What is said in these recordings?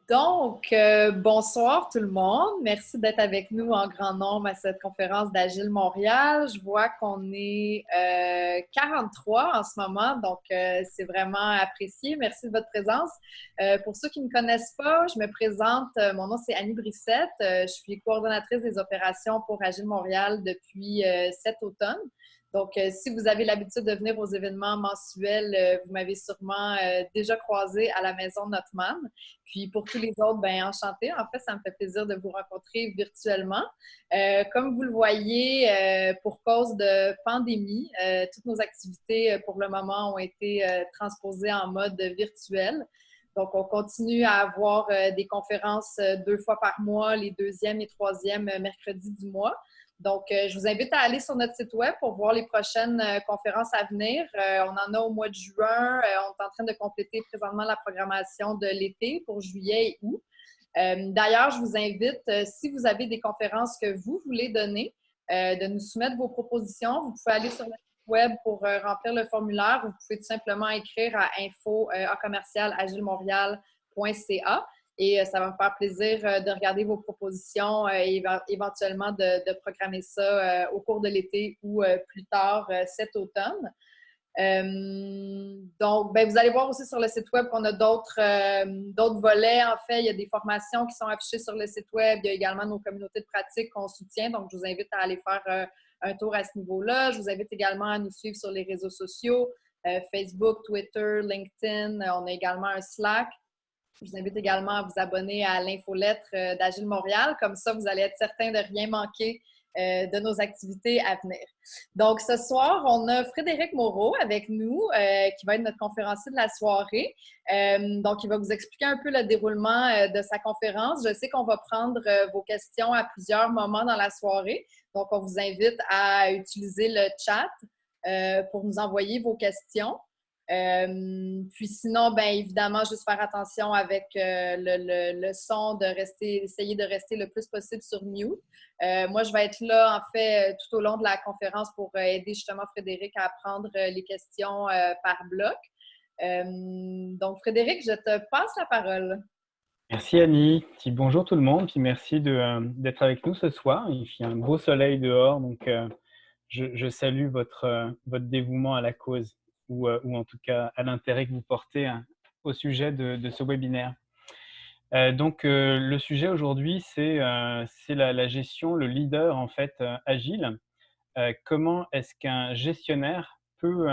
Bonsoir tout le monde. Merci d'être avec nous en grand nombre à cette conférence d'Agile Montréal. Je vois qu'on est 43 en ce moment, c'est vraiment apprécié. Merci de votre présence. Pour ceux qui ne me connaissent pas, je me présente. Mon nom, c'est Annie Brissette. Je suis coordonnatrice des opérations pour Agile Montréal depuis cet automne. Si vous avez l'habitude de venir aux événements mensuels, vous m'avez sûrement déjà croisé à la Maison Notman. Puis pour tous les autres, bien, enchantée. En fait, ça me fait plaisir de vous rencontrer virtuellement. Comme vous le voyez, pour cause de pandémie, toutes nos activités pour le moment ont été transposées en mode virtuel. Donc, on continue à avoir des conférences 2 fois par mois, les deuxièmes et troisièmes mercredis du mois. Je vous invite à aller sur notre site web pour voir les prochaines conférences à venir. On en a au mois de juin. On est en train de compléter présentement la programmation de l'été pour juillet et août. D'ailleurs, je vous invite, si vous avez des conférences que vous voulez donner, de nous soumettre vos propositions. Vous pouvez aller sur notre site web pour remplir le formulaire. Vous pouvez tout simplement écrire à info@agilemontréal.ca. Et ça va me faire plaisir de regarder vos propositions et éventuellement de programmer ça au cours de l'été ou plus tard cet automne. Vous allez voir aussi sur le site web qu'on a d'autres volets. En fait, il y a des formations qui sont affichées sur le site web. Il y a également nos communautés de pratique qu'on soutient. Donc, je vous invite à aller faire un tour à ce niveau-là. Je vous invite également à nous suivre sur les réseaux sociaux, Facebook, Twitter, LinkedIn. On a également un Slack. Je vous invite également à vous abonner à l'infolettre d'Agile Montréal. Comme ça, vous allez être certain de rien manquer de nos activités à venir. Donc, ce soir, on a Frédéric Moreau avec nous, qui va être notre conférencier de la soirée. Il va vous expliquer un peu le déroulement de sa conférence. Je sais qu'on va prendre vos questions à plusieurs moments dans la soirée. Donc, on vous invite à utiliser le chat pour nous envoyer vos questions. Puis sinon, bien évidemment, juste faire attention avec le son, essayer de rester le plus possible sur mute. Moi, je vais être là, en fait, tout au long de la conférence pour aider justement Frédéric à prendre les questions par bloc. Frédéric, je te passe la parole. Merci Annie, puis bonjour tout le monde, puis merci d'être avec nous ce soir. Il fait un beau soleil dehors, donc je salue votre dévouement à la cause ou en tout cas à l'intérêt que vous portez au sujet de ce webinaire. Le sujet aujourd'hui, c'est la gestion, le leader en fait agile. Comment est-ce qu'un gestionnaire peut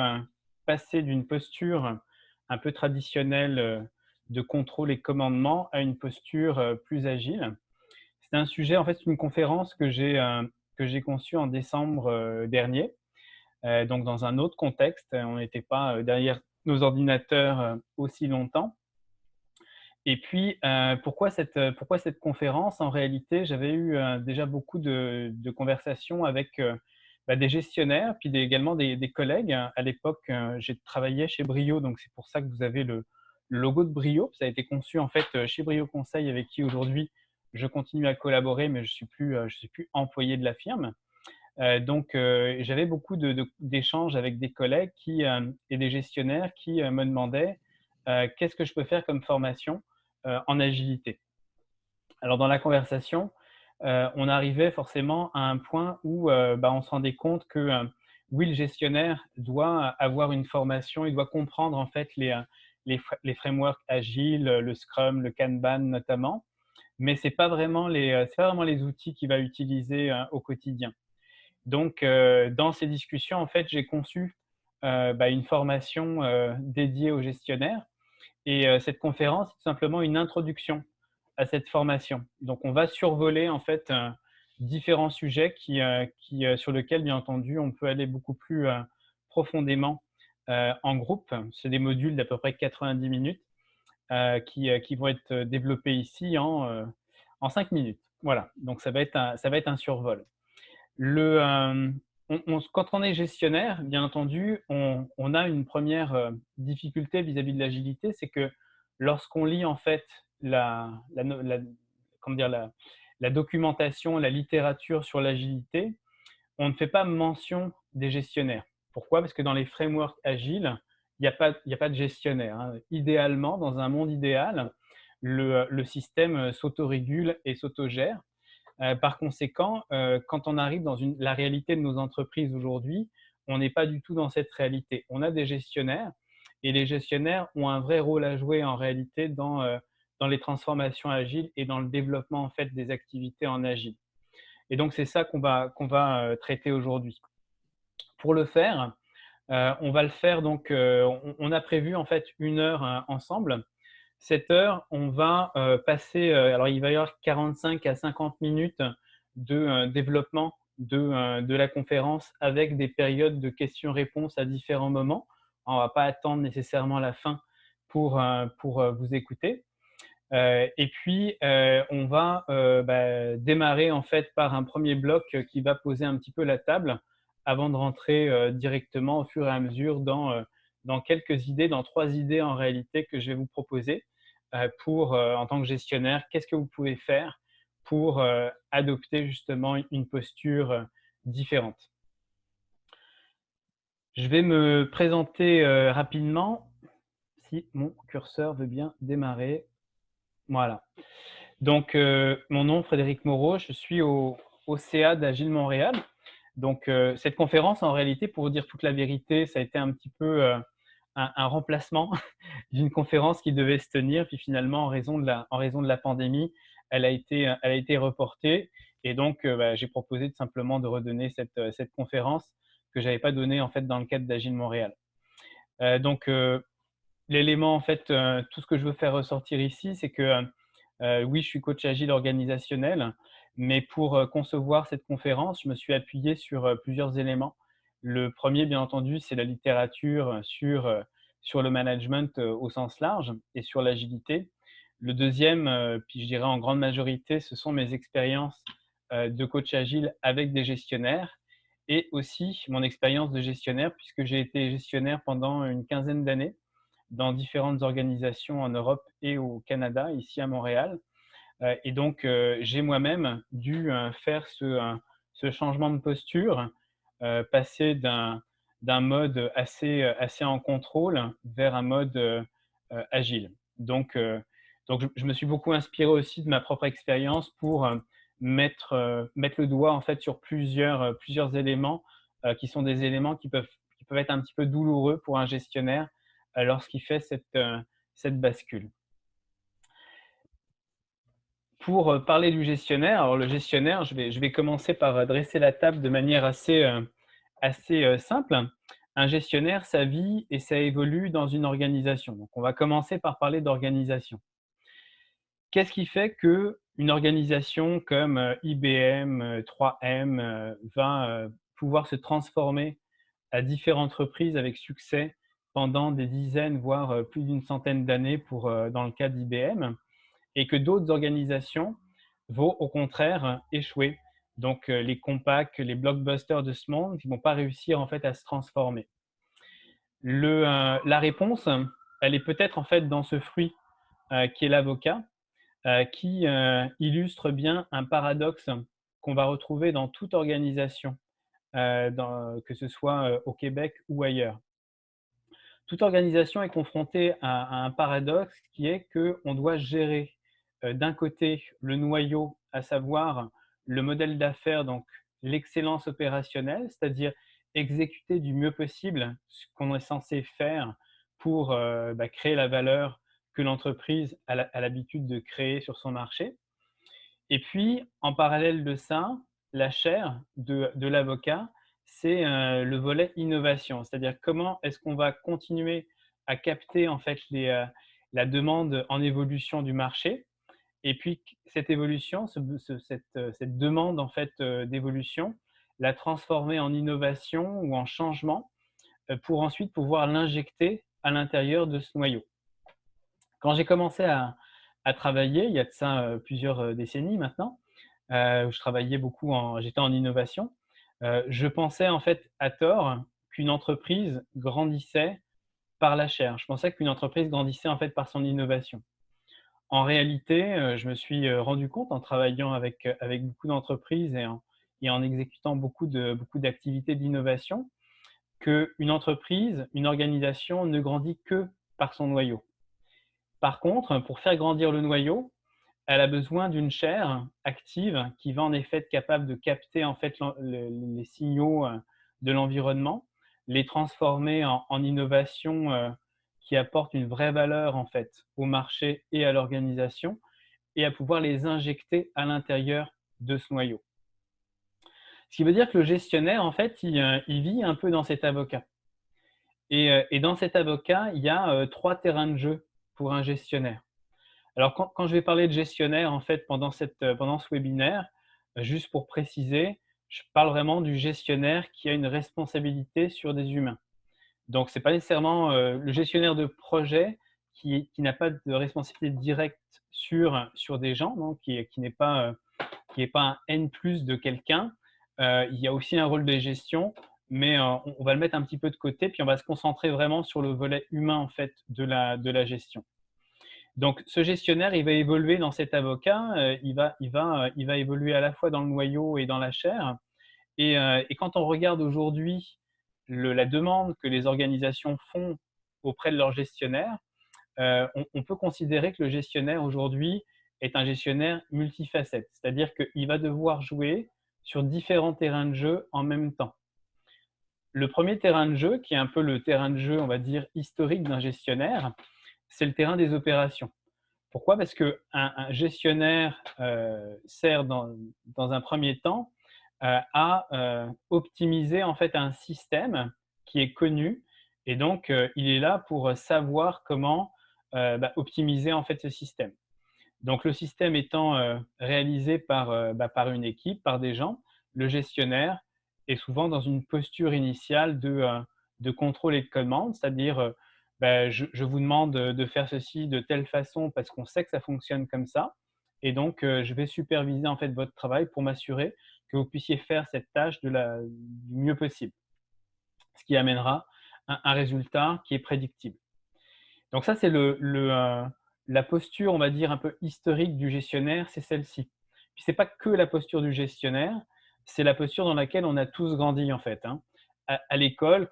passer d'une posture un peu traditionnelle de contrôle et commandement à une posture plus agile? C'est un sujet, en fait, c'est une conférence que j'ai conçue en décembre dernier. Donc dans un autre contexte, on n'était pas derrière nos ordinateurs aussi longtemps. Et puis, pourquoi cette conférence? En réalité, j'avais eu déjà beaucoup de conversations avec des gestionnaires, puis également des collègues. À l'époque, j'ai travaillé chez Brio, donc c'est pour ça que vous avez le logo de Brio. Ça a été conçu en fait chez Brio Conseil, avec qui aujourd'hui je continue à collaborer, mais je suis plus employé de la firme. J'avais beaucoup d'échanges avec des collègues et des gestionnaires qui me demandaient qu'est-ce que je peux faire comme formation en agilité. Alors dans la conversation, on arrivait forcément à un point où on se rendait compte que oui, le gestionnaire doit avoir une formation, il doit comprendre en fait les frameworks agiles, le Scrum, le Kanban notamment, mais c'est pas vraiment les outils qu'il va utiliser au quotidien. Donc, dans ces discussions, en fait, j'ai conçu une formation dédiée aux gestionnaires. Et cette conférence, c'est tout simplement une introduction à cette formation. Donc, on va survoler en fait différents sujets sur lesquels, bien entendu, on peut aller beaucoup plus profondément en groupe. C'est des modules d'à peu près 90 minutes qui vont être développés ici en 5 minutes. Voilà, donc ça va être un survol. Quand on est gestionnaire, bien entendu, on a une première difficulté vis-à-vis de l'agilité, c'est que lorsqu'on lit en fait comment dire, la documentation, la littérature sur l'agilité, on ne fait pas mention des gestionnaires. Pourquoi? Parce que dans les frameworks agiles, il n'y a pas de gestionnaire, hein. Idéalement, dans un monde idéal, le système s'autorégule et s'autogère. Par conséquent, quand on arrive dans la réalité de nos entreprises aujourd'hui, on n'est pas du tout dans cette réalité. On a des gestionnaires et les gestionnaires ont un vrai rôle à jouer en réalité dans les transformations agiles et dans le développement en fait des activités en agile. Et donc c'est ça qu'on va traiter aujourd'hui. Pour le faire, on va le faire donc, on a prévu en fait 1 heure ensemble. Cette heure, on va passer, alors il va y avoir 45 à 50 minutes de développement de la conférence avec des périodes de questions-réponses à différents moments. On ne va pas attendre nécessairement la fin pour vous écouter. Et puis, on va démarrer en fait par un premier bloc qui va poser un petit peu la table avant de rentrer directement au fur et à mesure dans quelques idées, dans 3 idées en réalité que je vais vous proposer pour, en tant que gestionnaire, qu'est-ce que vous pouvez faire pour adopter justement une posture différente. Je vais me présenter rapidement, si mon curseur veut bien démarrer. Voilà. Donc, mon nom, Frédéric Moreau, je suis au CA d'Agile Montréal. Donc, cette conférence, en réalité, pour vous dire toute la vérité, ça a été un petit peu un remplacement d'une conférence qui devait se tenir. Puis finalement, en raison de la pandémie, elle a été reportée. Et donc, j'ai proposé simplement de redonner cette conférence que je n'avais pas donnée en fait, dans le cadre d'Agile Montréal. Donc, l'élément, en fait, tout ce que je veux faire ressortir ici, c'est que oui, je suis coach agile organisationnel, mais pour concevoir cette conférence, je me suis appuyé sur plusieurs éléments. Le premier, bien entendu, c'est la littérature sur le management au sens large et sur l'agilité. Le deuxième, puis je dirais en grande majorité, ce sont mes expériences de coach agile avec des gestionnaires et aussi mon expérience de gestionnaire, puisque j'ai été gestionnaire pendant une quinzaine d'années dans différentes organisations en Europe et au Canada, ici à Montréal. Et donc, j'ai moi-même dû faire ce changement de posture, passer d'un mode assez en contrôle vers un mode agile. Donc je me suis beaucoup inspiré aussi de ma propre expérience pour mettre le doigt en fait sur plusieurs éléments qui sont des éléments qui peuvent être un petit peu douloureux pour un gestionnaire lorsqu'il fait cette bascule. Pour parler du gestionnaire, alors le gestionnaire, je vais commencer par dresser la table de manière assez simple. Un gestionnaire, ça vit et ça évolue dans une organisation. Donc, on va commencer par parler d'organisation. Qu'est-ce qui fait qu'une organisation comme IBM, 3M va pouvoir se transformer à différentes reprises avec succès pendant des dizaines, voire plus d'une centaine d'années dans le cas d'IBM, et que d'autres organisations vont au contraire échouer. Donc les Compaq, les blockbusters de ce monde qui ne vont pas réussir en fait à se transformer. La réponse, elle est peut-être en fait dans ce fruit qui est l'avocat, qui illustre bien un paradoxe qu'on va retrouver dans toute organisation, que ce soit au Québec ou ailleurs. Toute organisation est confrontée à un paradoxe qui est qu'on doit gérer d'un côté le noyau, à savoir le modèle d'affaires, donc l'excellence opérationnelle, c'est-à-dire exécuter du mieux possible ce qu'on est censé faire pour créer la valeur que l'entreprise a l'habitude de créer sur son marché. Et puis, en parallèle de ça, la chaire de l'avocat, c'est le volet innovation, c'est-à-dire comment est-ce qu'on va continuer à capter en fait la demande en évolution du marché, et puis cette évolution, cette demande en fait d'évolution, la transformer en innovation ou en changement pour ensuite pouvoir l'injecter à l'intérieur de ce noyau. Quand j'ai commencé à travailler, il y a de ça plusieurs décennies maintenant, où je travaillais beaucoup j'étais en innovation. Je pensais en fait à tort qu'une entreprise grandissait par la chair. Je pensais qu'une entreprise grandissait en fait par son innovation. En réalité, je me suis rendu compte en travaillant avec beaucoup d'entreprises et en exécutant beaucoup d'activités d'innovation, qu'une entreprise, une organisation ne grandit que par son noyau. Par contre, pour faire grandir le noyau, elle a besoin d'une chair active qui va en effet être capable de capter en fait les signaux de l'environnement, les transformer en innovation qui apporte une vraie valeur en fait au marché et à l'organisation, et à pouvoir les injecter à l'intérieur de ce noyau. Ce qui veut dire que le gestionnaire, en fait, il vit un peu dans cet avocat. Et dans cet avocat, il y a 3 terrains de jeu pour un gestionnaire. Alors quand je vais parler de gestionnaire, en fait, pendant ce webinaire, juste pour préciser, je parle vraiment du gestionnaire qui a une responsabilité sur des humains. Donc c'est pas nécessairement, le gestionnaire de projet qui n'a pas de responsabilité directe sur des gens, non, qui n'est pas, un N+ de quelqu'un. Il y a aussi un rôle de gestion, mais on va le mettre un petit peu de côté, puis on va se concentrer vraiment sur le volet humain, en fait, de la gestion. Donc ce gestionnaire, il va évoluer dans cet avocat, il va évoluer à la fois dans le noyau et dans la chair. Et quand on regarde aujourd'hui la demande que les organisations font auprès de leurs gestionnaires, on peut considérer que le gestionnaire aujourd'hui est un gestionnaire multifacette. C'est-à-dire qu'il va devoir jouer sur différents terrains de jeu en même temps. Le premier terrain de jeu, qui est un peu le terrain de jeu, on va dire, historique d'un gestionnaire, c'est le terrain des opérations. Pourquoi? Parce qu'un gestionnaire sert dans un premier temps à optimiser en fait un système qui est connu, et donc il est là pour savoir comment optimiser en fait ce système. Donc le système étant réalisé par une équipe, par des gens, le gestionnaire est souvent dans une posture initiale de contrôle et de commande, c'est-à-dire je vous demande de faire ceci de telle façon parce qu'on sait que ça fonctionne comme ça, et donc je vais superviser en fait votre travail pour m'assurer que vous puissiez faire cette tâche du mieux possible, ce qui amènera un résultat qui est prédictible. Donc ça, c'est la posture, on va dire, un peu historique du gestionnaire, c'est celle-ci. Puis c'est pas que la posture du gestionnaire, c'est la posture dans laquelle on a tous grandi en fait, hein. À l'école,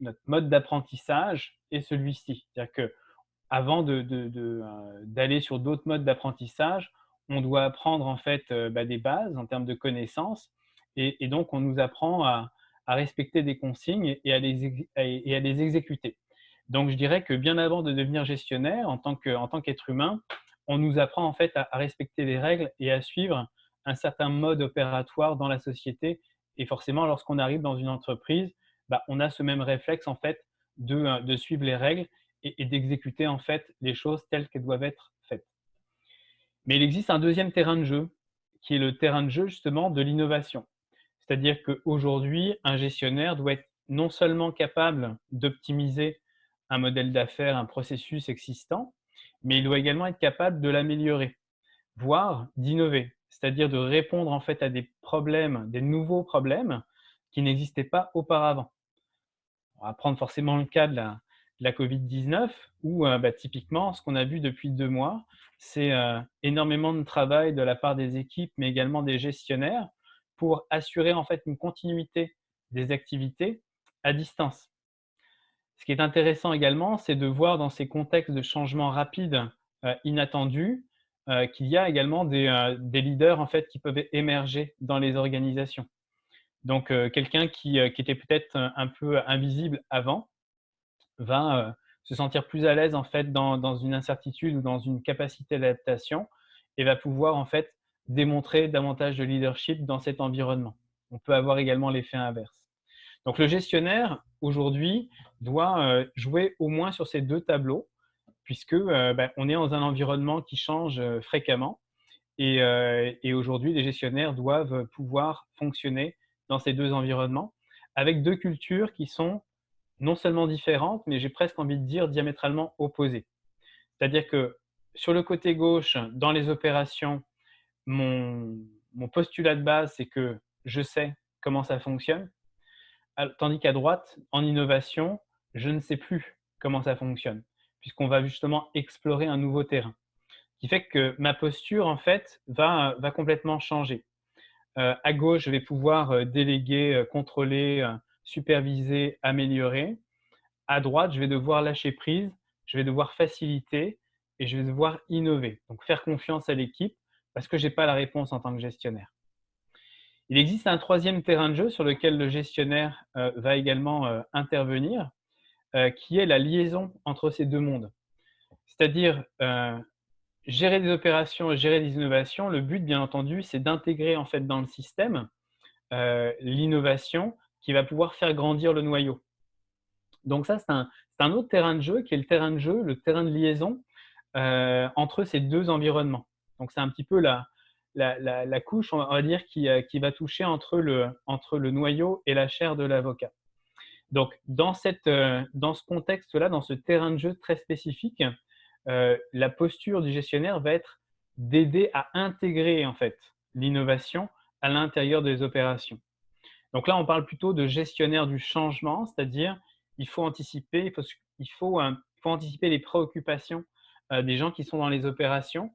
notre mode d'apprentissage est celui-ci. C'est-à-dire qu'avant d'aller sur d'autres modes d'apprentissage, on doit apprendre en fait des bases en termes de connaissances, et donc on nous apprend à respecter des consignes et à les exécuter. Donc je dirais que bien avant de devenir gestionnaire, en tant qu'être humain, on nous apprend en fait à respecter les règles et à suivre un certain mode opératoire dans la société. Et forcément, lorsqu'on arrive dans une entreprise, on a ce même réflexe en fait de suivre les règles et d'exécuter en fait les choses telles qu'elles doivent être faites. Mais il existe un deuxième terrain de jeu, qui est le terrain de jeu justement de l'innovation. C'est-à-dire qu'aujourd'hui, un gestionnaire doit être non seulement capable d'optimiser un modèle d'affaires, un processus existant, mais il doit également être capable de l'améliorer, voire d'innover, c'est-à-dire de répondre en fait à des problèmes, des nouveaux problèmes qui n'existaient pas auparavant. On va prendre forcément le cas de la Covid-19, où typiquement, ce qu'on a vu depuis 2 mois, c'est énormément de travail de la part des équipes, mais également des gestionnaires, pour assurer en fait une continuité des activités à distance. Ce qui est intéressant également, c'est de voir dans ces contextes de changement rapide, inattendus, qu'il y a également des leaders en fait qui peuvent émerger dans les organisations. Donc quelqu'un qui était peut-être un peu invisible avant va se sentir plus à l'aise en fait dans une incertitude ou dans une capacité d'adaptation, et va pouvoir en fait démontrer davantage de leadership dans cet environnement. On peut avoir également l'effet inverse. Donc le gestionnaire aujourd'hui doit jouer au moins sur ces 2 tableaux, puisque on est dans un environnement qui change fréquemment, et aujourd'hui les gestionnaires doivent pouvoir fonctionner dans ces 2 environnements avec 2 cultures qui sont non seulement différentes, mais j'ai presque envie de dire diamétralement opposées. C'est-à-dire que sur le côté gauche, dans les opérations, mon postulat de base, c'est que je sais comment ça fonctionne, tandis qu'à droite, en innovation, je ne sais plus comment ça fonctionne, puisqu'on va justement explorer un nouveau terrain. Ce qui fait que ma posture, en fait, va complètement changer. À gauche, je vais pouvoir déléguer, contrôler, superviser, améliorer. À droite, je vais devoir lâcher prise, je vais devoir faciliter, et je vais devoir innover. Donc, faire confiance à l'équipe parce que je n'ai pas la réponse en tant que gestionnaire. Il existe un troisième terrain de jeu sur lequel le gestionnaire va également intervenir, qui est la liaison entre ces deux mondes. C'est-à-dire gérer des opérations et gérer des innovations. Le but, bien entendu, c'est d'intégrer en fait dans le système l'innovation qui va pouvoir faire grandir le noyau. Donc ça, c'est un autre terrain de jeu qui est le terrain de jeu, le terrain de liaison entre ces deux environnements. Donc c'est un petit peu la couche, on va dire, qui va toucher entre le noyau et la chair de l'avocat. Donc dans ce contexte-là, dans ce terrain de jeu très spécifique, la posture du gestionnaire va être d'aider à intégrer en fait l'innovation à l'intérieur des opérations. Donc là, on parle plutôt de gestionnaire du changement, c'est-à-dire il faut anticiper, il faut anticiper les préoccupations des gens qui sont dans les opérations,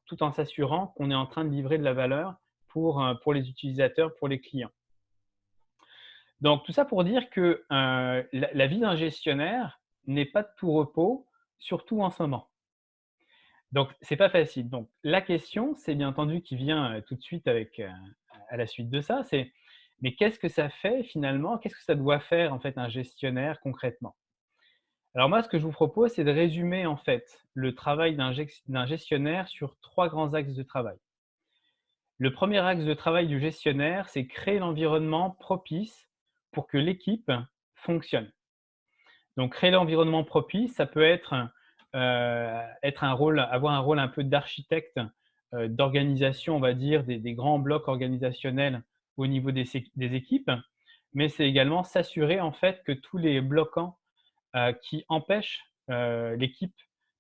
tout en s'assurant qu'on est en train de livrer de la valeur pour les utilisateurs, pour les clients. Donc tout ça pour dire que la vie d'un gestionnaire n'est pas de tout repos, surtout en ce moment. Donc c'est pas facile. Donc la question, c'est bien entendu qui vient tout de suite à la suite de ça, c'est mais qu'est-ce que ça fait finalement? Qu'est-ce que ça doit faire en fait un gestionnaire concrètement? Alors moi, ce que je vous propose, c'est de résumer en fait le travail d'un gestionnaire sur 3 grands axes de travail. Le premier axe de travail du gestionnaire, c'est créer l'environnement propice pour que l'équipe fonctionne. Donc créer l'environnement propice, ça peut être, avoir un rôle un peu d'architecte, d'organisation, on va dire, des grands blocs organisationnels au niveau des équipes, mais c'est également s'assurer en fait que tous les bloquants qui empêchent l'équipe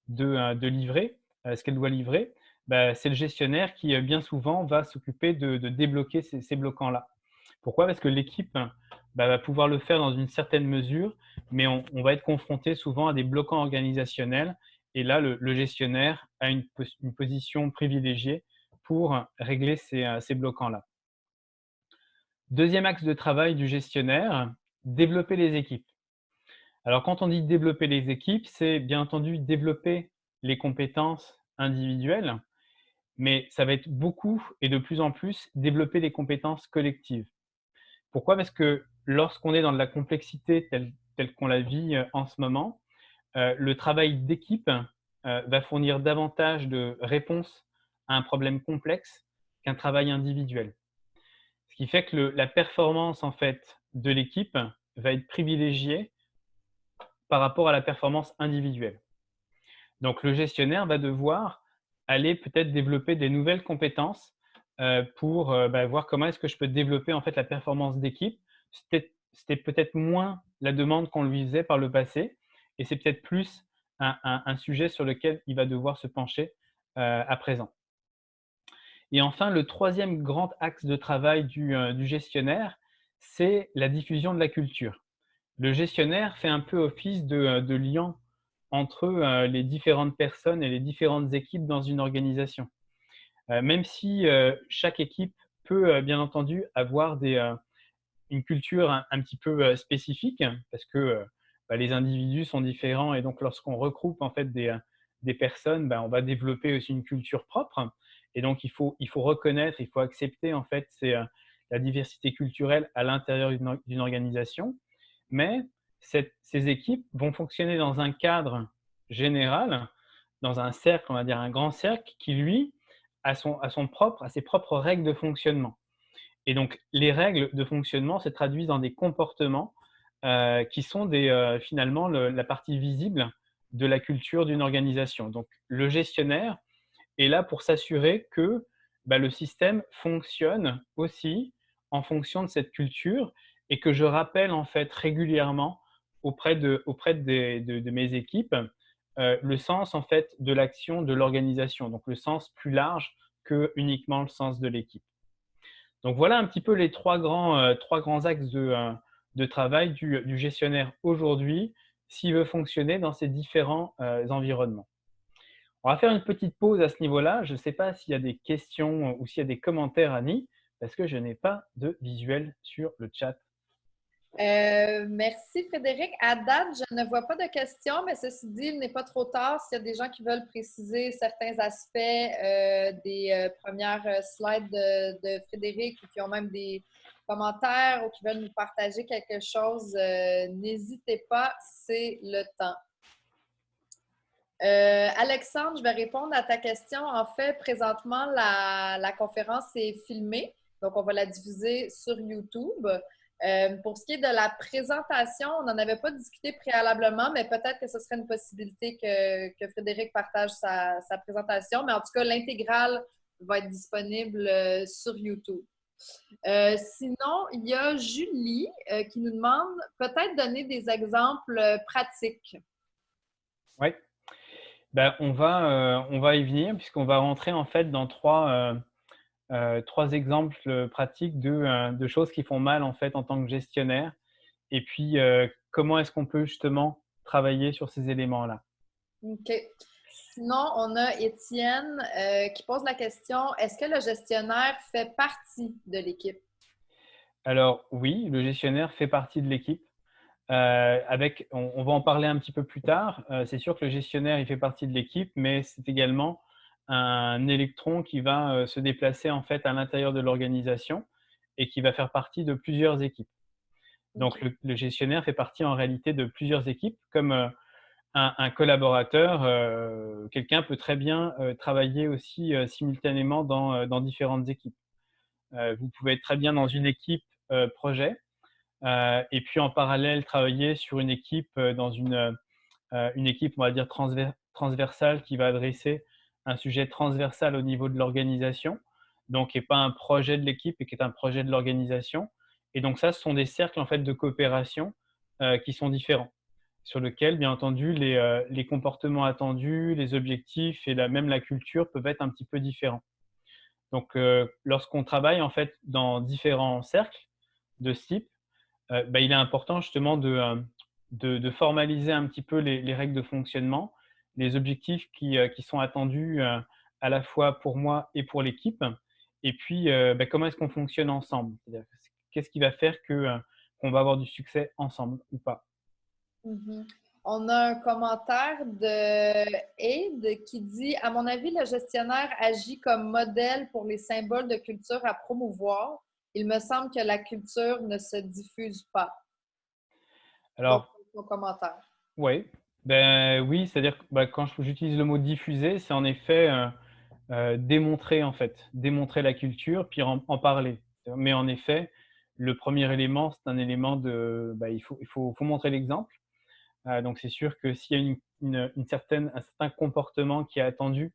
de livrer ce qu'elle doit livrer, c'est le gestionnaire qui bien souvent va s'occuper de débloquer ces bloquants-là. Pourquoi? Parce que l'équipe va pouvoir le faire dans une certaine mesure, mais on va être confronté souvent à des bloquants organisationnels et là, le gestionnaire a une position privilégiée pour régler ces bloquants-là. Deuxième axe de travail du gestionnaire, développer les équipes. Alors quand on dit développer les équipes, c'est bien entendu développer les compétences individuelles, mais ça va être beaucoup et de plus en plus développer les compétences collectives. Pourquoi? Parce que lorsqu'on est dans de la complexité telle qu'on la vit en ce moment, le travail d'équipe va fournir davantage de réponses à un problème complexe qu'un travail individuel. Ce qui fait que la performance en fait de l'équipe va être privilégiée par rapport à la performance individuelle. Donc le gestionnaire va devoir aller peut-être développer des nouvelles compétences pour voir comment est-ce que je peux développer en fait la performance d'équipe. C'était peut-être moins la demande qu'on lui faisait par le passé et c'est peut-être plus un sujet sur lequel il va devoir se pencher à présent. Et enfin, le troisième grand axe de travail du gestionnaire, c'est la diffusion de la culture. Le gestionnaire fait un peu office de liant entre les différentes personnes et les différentes équipes dans une organisation. Même si chaque équipe peut bien entendu avoir une culture un petit peu spécifique, parce que les individus sont différents et donc lorsqu'on regroupe en fait des personnes, on va développer aussi une culture propre. Et donc il faut reconnaître, il faut accepter en fait la diversité culturelle à l'intérieur d'une organisation. Mais ces équipes vont fonctionner dans un cadre général, dans un cercle, on va dire un grand cercle, qui lui a ses propres règles de fonctionnement. Et donc, les règles de fonctionnement se traduisent dans des comportements qui sont finalement la partie visible de la culture d'une organisation. Donc, le gestionnaire est là pour s'assurer que le système fonctionne aussi en fonction de cette culture et que je rappelle en fait régulièrement auprès de mes équipes le sens en fait de l'action de l'organisation, donc le sens plus large que uniquement le sens de l'équipe. Donc voilà un petit peu les trois grands axes de travail du gestionnaire aujourd'hui s'il veut fonctionner dans ces différents environnements. On va faire une petite pause à ce niveau-là. Je ne sais pas s'il y a des questions ou s'il y a des commentaires, Annie, parce que je n'ai pas de visuel sur le chat. Merci Frédéric. À date, je ne vois pas de questions, mais ceci dit, il n'est pas trop tard s'il y a des gens qui veulent préciser certains aspects des premières slides de Frédéric ou qui ont même des commentaires ou qui veulent nous partager quelque chose. N'hésitez pas, c'est le temps. Alexandre, je vais répondre à ta question. En fait, présentement, la conférence est filmée, donc on va la diffuser sur YouTube. Pour ce qui est de la présentation, on n'en avait pas discuté préalablement, mais peut-être que ce serait une possibilité que Frédéric partage sa présentation. Mais en tout cas, l'intégrale va être disponible sur YouTube. Sinon, il y a Julie qui nous demande peut-être donner des exemples pratiques. Oui. Ben, on va y venir puisqu'on va rentrer en fait dans trois exemples pratiques de choses qui font mal en fait en tant que gestionnaire. Et puis, comment est-ce qu'on peut justement travailler sur ces éléments-là? OK. Sinon, on a Étienne qui pose la question, est-ce que le gestionnaire fait partie de l'équipe? Alors oui, le gestionnaire fait partie de l'équipe. On va en parler un petit peu plus tard. C'est sûr que le gestionnaire, il fait partie de l'équipe, mais c'est également un électron qui va se déplacer en fait à l'intérieur de l'organisation et qui va faire partie de plusieurs équipes. Donc OK. le gestionnaire fait partie en réalité de plusieurs équipes, comme un collaborateur. Quelqu'un peut très bien travailler aussi simultanément dans différentes équipes. Vous pouvez être très bien dans une équipe projet et puis en parallèle travailler sur une équipe une équipe, on va dire, transversale qui va adresser un sujet transversal au niveau de l'organisation, donc qui n'est pas un projet de l'équipe et qui est un projet de l'organisation. Et donc ça, ce sont des cercles en fait de coopération qui sont différents, sur lesquels, bien entendu, les comportements attendus, les objectifs et même la culture peuvent être un petit peu différents. Donc, lorsqu'on travaille en fait dans différents cercles de ce type, bah, il est important justement de formaliser un petit peu les règles de fonctionnement, les objectifs qui sont attendus à la fois pour moi et pour l'équipe. Et puis, bah, comment est-ce qu'on fonctionne ensemble? C'est-à-dire, qu'est-ce qui va faire qu'on va avoir du succès ensemble ou pas? Mhm. On a un commentaire de Aide qui dit, à mon avis, le gestionnaire agit comme modèle pour les symboles de culture à promouvoir. Il me semble que la culture ne se diffuse pas. Donc, Alors, ton commentaire. ouais, ben oui, c'est-à-dire que bah, quand j'utilise le mot diffuser, c'est en effet démontrer en fait, démontrer la culture, puis en parler. Mais en effet, le premier élément, c'est un élément bah, faut montrer l'exemple. Donc c'est sûr que s'il y a un certain comportement qui est attendu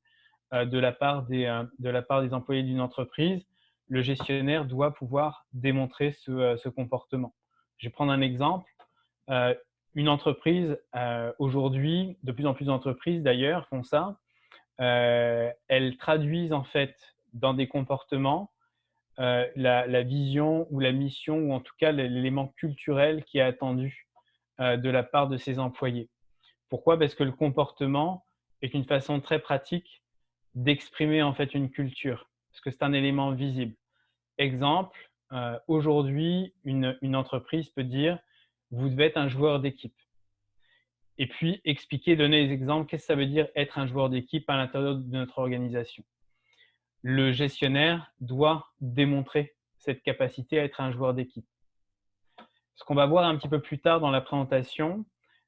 de la part des employés d'une entreprise, le gestionnaire doit pouvoir démontrer ce comportement. Je vais prendre un exemple. Euh, une entreprise, aujourd'hui, de plus en plus d'entreprises d'ailleurs font ça. Elles traduisent en fait dans des comportements la vision ou la mission ou en tout cas l'élément culturel qui est attendu de la part de ses employés. Pourquoi? Parce que le comportement est une façon très pratique d'exprimer en fait une culture, parce que c'est un élément visible. Exemple, aujourd'hui, une entreprise peut dire vous devez être un joueur d'équipe. Et puis expliquer, donner des exemples, qu'est-ce que ça veut dire être un joueur d'équipe à l'intérieur de notre organisation. Le gestionnaire doit démontrer cette capacité à être un joueur d'équipe. Ce qu'on va voir un petit peu plus tard dans la présentation,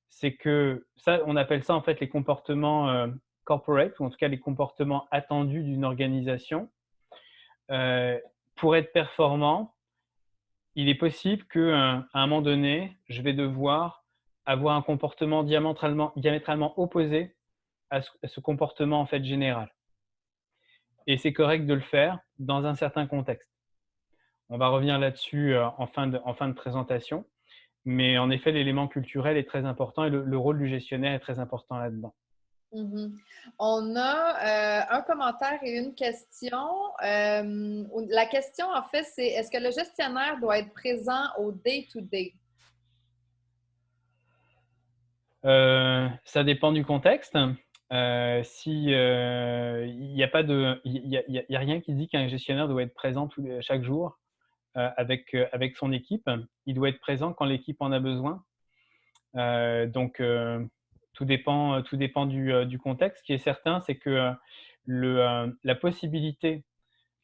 c'est que ça, on appelle ça en fait les comportements corporate, ou en tout cas les comportements attendus d'une organisation. Pour être performant, il est possible qu'à un moment donné, je vais devoir avoir un comportement diamétralement opposé à ce comportement en fait général. Et c'est correct de le faire dans un certain contexte. On va revenir là-dessus en fin de présentation. Mais en effet, l'élément culturel est très important et le rôle du gestionnaire est très important là-dedans. Mhm. On a un commentaire et une question. La question, en fait, c'est est-ce que le gestionnaire doit être présent au day-to-day? Ça dépend du contexte. Si il n'y a pas de, il y a rien qui dit qu'un gestionnaire doit être présent chaque jour. avec son équipe. Il doit être présent quand l'équipe en a besoin. Donc, tout dépend du contexte. Ce qui est certain, c'est que la possibilité,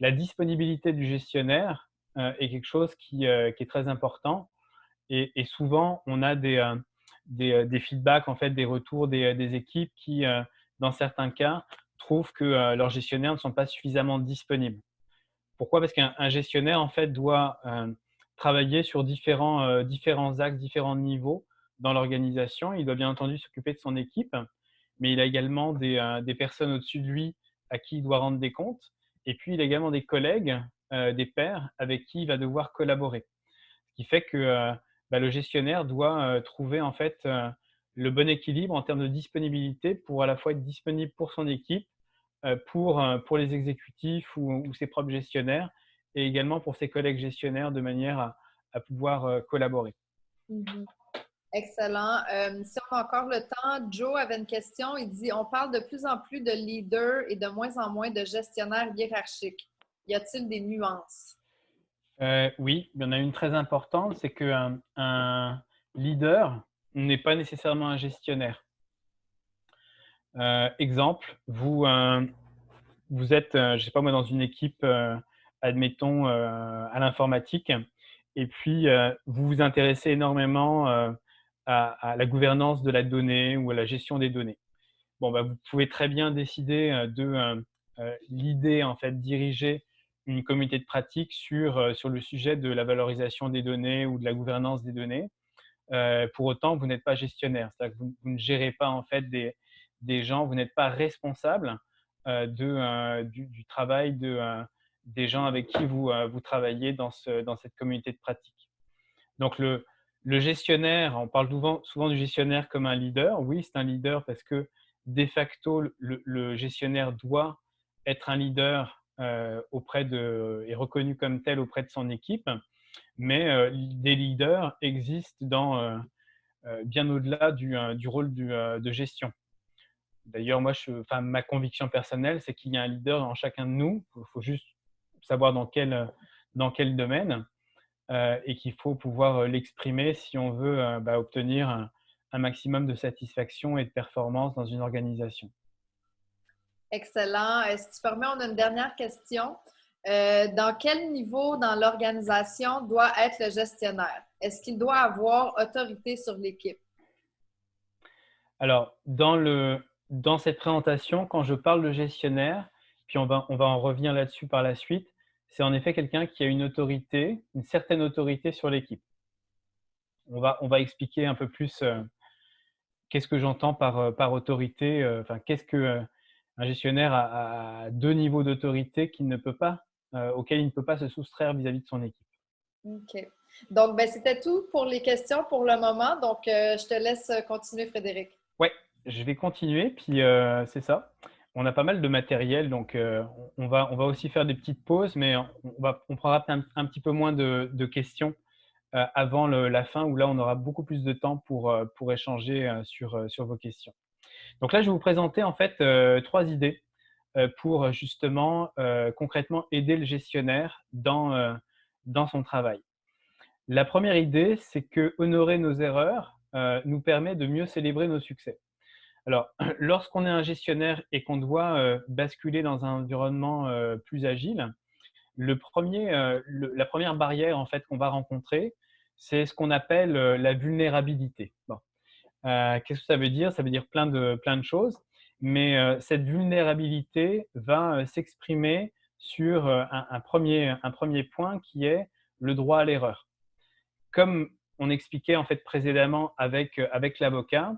la disponibilité du gestionnaire est quelque chose qui est très important. Et souvent, on a des feedbacks, en fait, des retours des équipes qui, dans certains cas, trouvent que leurs gestionnaires ne sont pas suffisamment disponibles. Pourquoi? Parce qu'un gestionnaire, en fait, doit travailler sur différents axes, différents niveaux dans l'organisation. Il doit bien entendu s'occuper de son équipe, mais il a également des personnes au-dessus de lui à qui il doit rendre des comptes. Et puis, il a également des collègues, des pairs avec qui il va devoir collaborer. Ce qui fait que le gestionnaire doit trouver en fait le bon équilibre en termes de disponibilité pour à la fois être disponible pour son équipe, pour les exécutifs ou ses propres gestionnaires et également pour ses collègues gestionnaires de manière à pouvoir collaborer. Mhm. Excellent. Si on a encore le temps, Joe avait une question. Il dit, on parle de plus en plus de leaders et de moins en moins de gestionnaires hiérarchiques. Y a-t-il des nuances? Oui, il y en a une très importante, c'est qu'un un leader n'est pas nécessairement un gestionnaire. Exemple, vous êtes, je ne sais pas moi, dans une équipe, admettons, à l'informatique et puis, vous vous intéressez énormément, à la gouvernance de la donnée ou à la gestion des données. Bon, vous pouvez très bien décider, l'idée, en fait, diriger une communauté de pratique sur le sujet de la valorisation des données ou de la gouvernance des données. Pour autant, vous n'êtes pas gestionnaire. C'est-à-dire que vous ne gérez pas, en fait, des gens, vous n'êtes pas responsable, du travail des gens avec qui vous travaillez dans cette communauté de pratique. Donc le gestionnaire, on parle souvent du gestionnaire comme un leader. Oui, c'est un leader parce que de facto, le gestionnaire doit être un leader et reconnu comme tel auprès de son équipe. Mais des leaders existent bien au-delà du rôle de gestion. D'ailleurs, ma conviction personnelle, c'est qu'il y a un leader en chacun de nous. Il faut juste savoir dans quel domaine et qu'il faut pouvoir l'exprimer si on veut obtenir un maximum de satisfaction et de performance dans une organisation. Excellent. Si tu permets, on a une dernière question. Dans quel niveau dans l'organisation doit être le gestionnaire? Est-ce qu'il doit avoir autorité sur l'équipe? Alors, dans cette présentation, quand je parle de gestionnaire, puis on va en revenir là-dessus par la suite, c'est en effet quelqu'un qui a une autorité, une certaine autorité sur l'équipe. On va expliquer un peu plus qu'est-ce que j'entends par autorité, qu'est-ce que un gestionnaire a deux niveaux d'autorité auxquels il ne peut pas se soustraire vis-à-vis de son équipe. OK. Donc, c'était tout pour les questions pour le moment. Donc, je te laisse continuer, Frédéric. Ouais, je vais continuer, puis c'est ça. On a pas mal de matériel, donc on va aussi faire des petites pauses, mais on prendra un petit peu moins de questions avant la fin, où là, on aura beaucoup plus de temps pour échanger sur vos questions. Donc là, je vais vous présenter en fait 3 idées pour justement concrètement aider le gestionnaire dans son travail. La première idée, c'est que honorer nos erreurs nous permet de mieux célébrer nos succès. Alors, lorsqu'on est un gestionnaire et qu'on doit basculer dans un environnement plus agile, la première barrière en fait qu'on va rencontrer, c'est ce qu'on appelle la vulnérabilité. Bon. Qu'est-ce que ça veut dire? Ça veut dire plein de choses, mais cette vulnérabilité va s'exprimer sur un premier point qui est le droit à l'erreur. Comme on expliquait en fait précédemment avec l'avocat,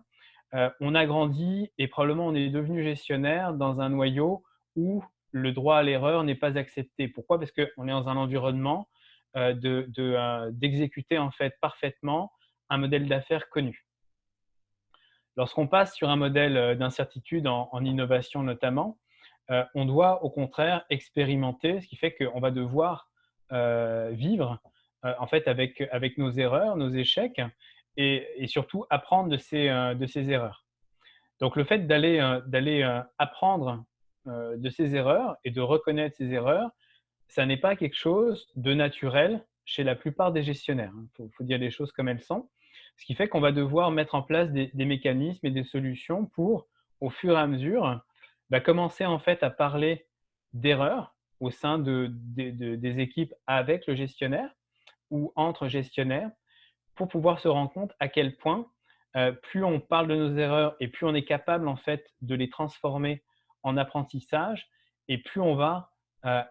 on a grandi et probablement on est devenu gestionnaire dans un noyau où le droit à l'erreur n'est pas accepté. Pourquoi? Parce qu'on est dans un environnement d'exécuter en fait parfaitement un modèle d'affaires connu. Lorsqu'on passe sur un modèle d'incertitude en innovation notamment, on doit au contraire expérimenter, ce qui fait qu'on va devoir vivre en fait avec nos erreurs, nos échecs et surtout apprendre de ces erreurs. Donc le fait d'aller apprendre de ses erreurs et de reconnaître ses erreurs, ça n'est pas quelque chose de naturel chez la plupart des gestionnaires. Il faut dire les choses comme elles sont. Ce qui fait qu'on va devoir mettre en place des mécanismes et des solutions pour, au fur et à mesure, commencer en fait à parler d'erreurs au sein des équipes avec le gestionnaire ou entre gestionnaires pour pouvoir se rendre compte à quel point, plus on parle de nos erreurs et plus on est capable en fait de les transformer en apprentissage et plus on va,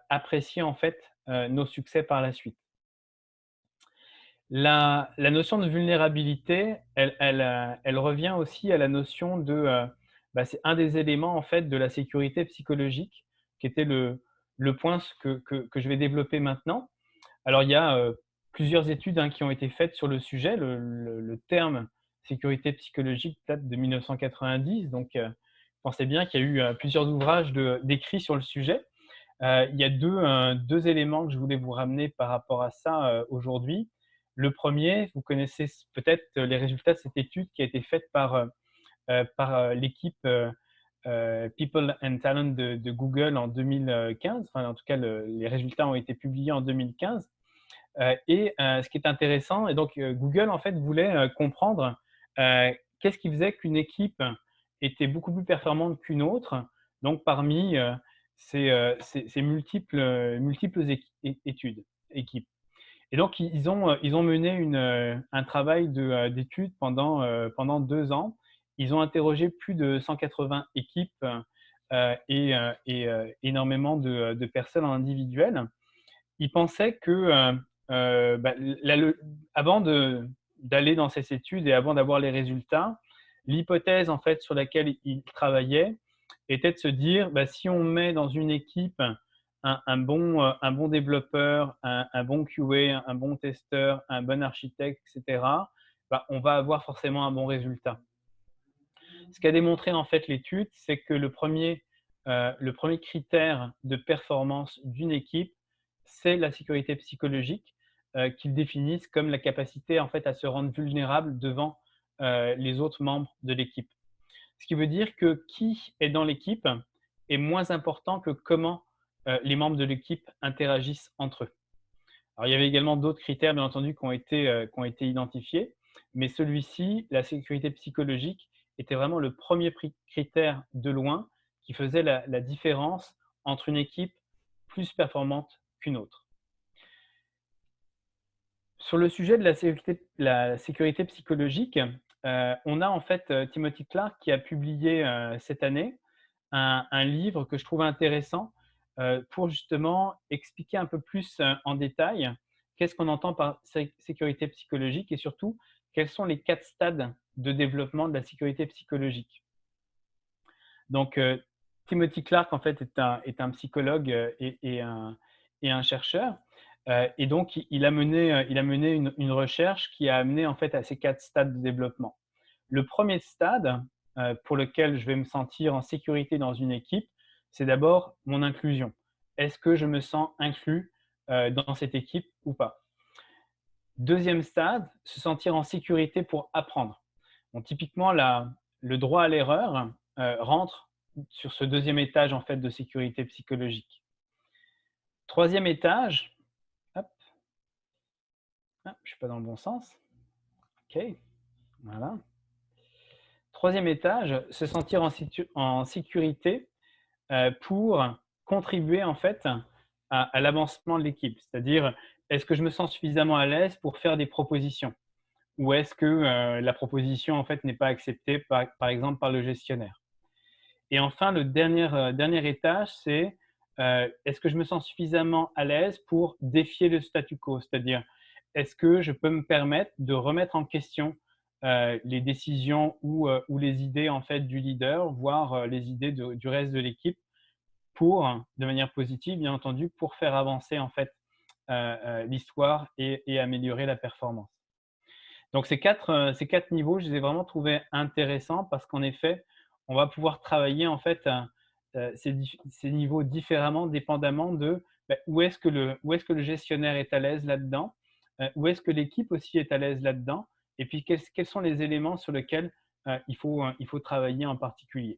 apprécier en fait, nos succès par la suite. La notion de vulnérabilité, elle revient aussi à la notion de, c'est un des éléments en fait de la sécurité psychologique qui était le point que je vais développer maintenant. Alors il y a, plusieurs études, hein, qui ont été faites sur le sujet. Le terme sécurité psychologique date de 1990, donc pensez bien qu'il y a eu, plusieurs ouvrages d'écrits sur le sujet. Il y a 2 éléments que je voulais vous ramener par rapport à ça, aujourd'hui. Le premier, vous connaissez peut-être les résultats de cette étude qui a été faite par l'équipe, People and Talent de Google en 2015. Enfin, en tout cas, les résultats ont été publiés en 2015. Ce qui est intéressant, et donc Google en fait voulait comprendre qu'est-ce qui faisait qu'une équipe était beaucoup plus performante qu'une autre, donc parmi ces multiples équipes. Et donc ils ont mené un travail d'étude pendant 2 ans. Ils ont interrogé plus de 180 équipes et énormément de personnes en individuel. Ils pensaient que avant d'aller dans ces études et avant d'avoir les résultats, l'hypothèse en fait sur laquelle ils travaillaient était de se dire, si on met dans une équipe un bon développeur, un bon QA, un bon testeur, un bon architecte, etc., on va avoir forcément un bon résultat. Ce qu'a démontré en fait l'étude, c'est que le premier critère de performance d'une équipe, c'est la sécurité psychologique, qu'ils définissent comme la capacité en fait à se rendre vulnérable devant les autres membres de l'équipe. Ce qui veut dire que qui est dans l'équipe est moins important que comment les membres de l'équipe interagissent entre eux. Alors, il y avait également d'autres critères, bien entendu, qui ont été identifiés, mais celui-ci, la sécurité psychologique, était vraiment le premier critère de loin qui faisait la différence entre une équipe plus performante qu'une autre. Sur le sujet de la sécurité psychologique, on a en fait Timothy Clark qui a publié cette année un livre que je trouve intéressant pour justement expliquer un peu plus en détail qu'est-ce qu'on entend par sécurité psychologique et surtout quels sont les 4 stades de développement de la sécurité psychologique. Donc, Timothy Clark en fait est un psychologue et un chercheur. Et donc, il a mené une recherche qui a amené en fait à ces 4 stades de développement. Le premier stade, pour lequel je vais me sentir en sécurité dans une équipe, c'est d'abord mon inclusion. Est-ce que je me sens inclus dans cette équipe ou pas? Deuxième stade, se sentir en sécurité pour apprendre. Bon, typiquement, le droit à l'erreur rentre sur ce deuxième étage en fait de sécurité psychologique. Troisième étage, hop, je ne suis pas dans le bon sens. OK, voilà. Troisième étage, se sentir en sécurité pour contribuer en fait à l'avancement de l'équipe. C'est-à-dire, est-ce que je me sens suffisamment à l'aise pour faire des propositions? Ou est-ce que la proposition en fait n'est pas acceptée par exemple par le gestionnaire? Et enfin, le dernier étage, c'est est-ce que je me sens suffisamment à l'aise pour défier le statu quo? C'est-à-dire, est-ce que je peux me permettre de remettre en question les décisions ou les idées en fait du leader, voire les idées du reste de l'équipe pour, de manière positive, bien entendu, pour faire avancer en fait l'histoire et améliorer la performance. Donc ces quatre niveaux, je les ai vraiment trouvés intéressants parce qu'en effet, on va pouvoir travailler en fait ces niveaux différemment, dépendamment de où est-ce que le gestionnaire est à l'aise là-dedans, où est-ce que l'équipe aussi est à l'aise là-dedans, et puis quels sont les éléments sur lesquels il faut travailler en particulier.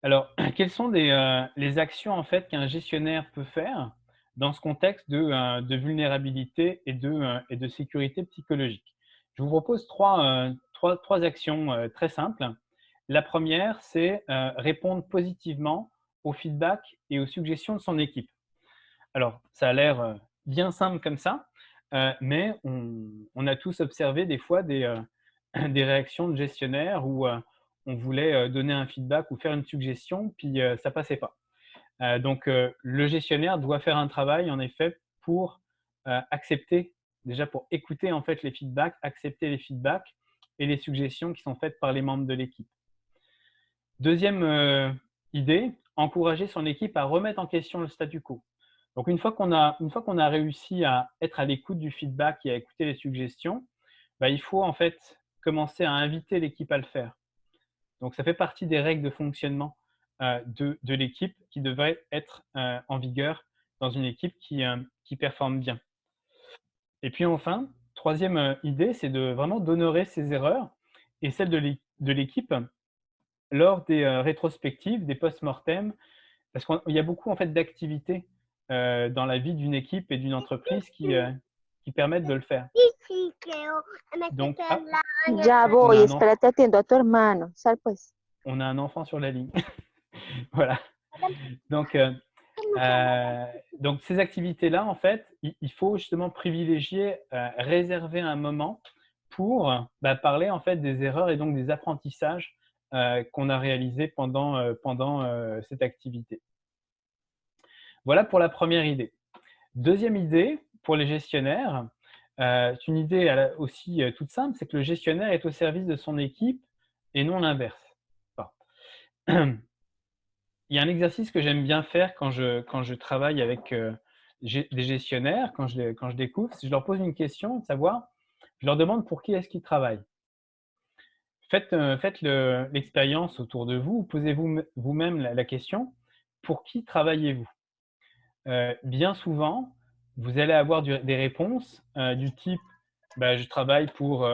Alors, quelles sont les actions en fait qu'un gestionnaire peut faire dans ce contexte de vulnérabilité et de sécurité psychologique. Je vous propose trois actions très simples. La première, c'est répondre positivement aux feedbacks et aux suggestions de son équipe. Alors, ça a l'air bien simple comme ça, mais on a tous observé des fois des réactions de gestionnaires où on voulait donner un feedback ou faire une suggestion, puis ça passait pas. Donc, le gestionnaire doit faire un travail, en effet, pour accepter, déjà pour écouter en fait les feedbacks, accepter les feedbacks et les suggestions qui sont faites par les membres de l'équipe. Deuxième idée, encourager son équipe à remettre en question le statu quo. Donc, une fois qu'on a réussi à être à l'écoute du feedback et à écouter les suggestions, bah, il faut en fait commencer à inviter l'équipe à le faire. Donc, ça fait partie des règles de fonctionnement de l'équipe qui devraient être en vigueur dans une équipe qui performe bien. Et puis enfin, troisième idée, c'est de vraiment d'honorer ses erreurs et celles de l'équipe lors des rétrospectives, des post-mortem, parce qu'il y a beaucoup en fait d'activités dans la vie d'une équipe et d'une entreprise qui permettent de le faire. Donc, Ya on a voy, un, espérate, atiendo a tu hermano. Sal pues. on a un enfant sur la ligne. Voilà. Donc, donc ces activités-là, en fait, il faut justement privilégier, réserver un moment pour parler en fait des erreurs et donc des apprentissages qu'on a réalisés pendant cette activité. Voilà pour la première idée. Deuxième idée, pour les gestionnaires, c'est une idée aussi toute simple, c'est que le gestionnaire est au service de son équipe et non l'inverse. Enfin, il y a un exercice que j'aime bien faire quand je travaille avec des gestionnaires, quand je découvre, c'est que je leur pose une question, de savoir, je leur demande pour qui est-ce qu'ils travaillent. Faites l'expérience autour de vous, posez-vous vous-même la question, pour qui travaillez-vous? Bien souvent, vous allez avoir des réponses du type je travaille pour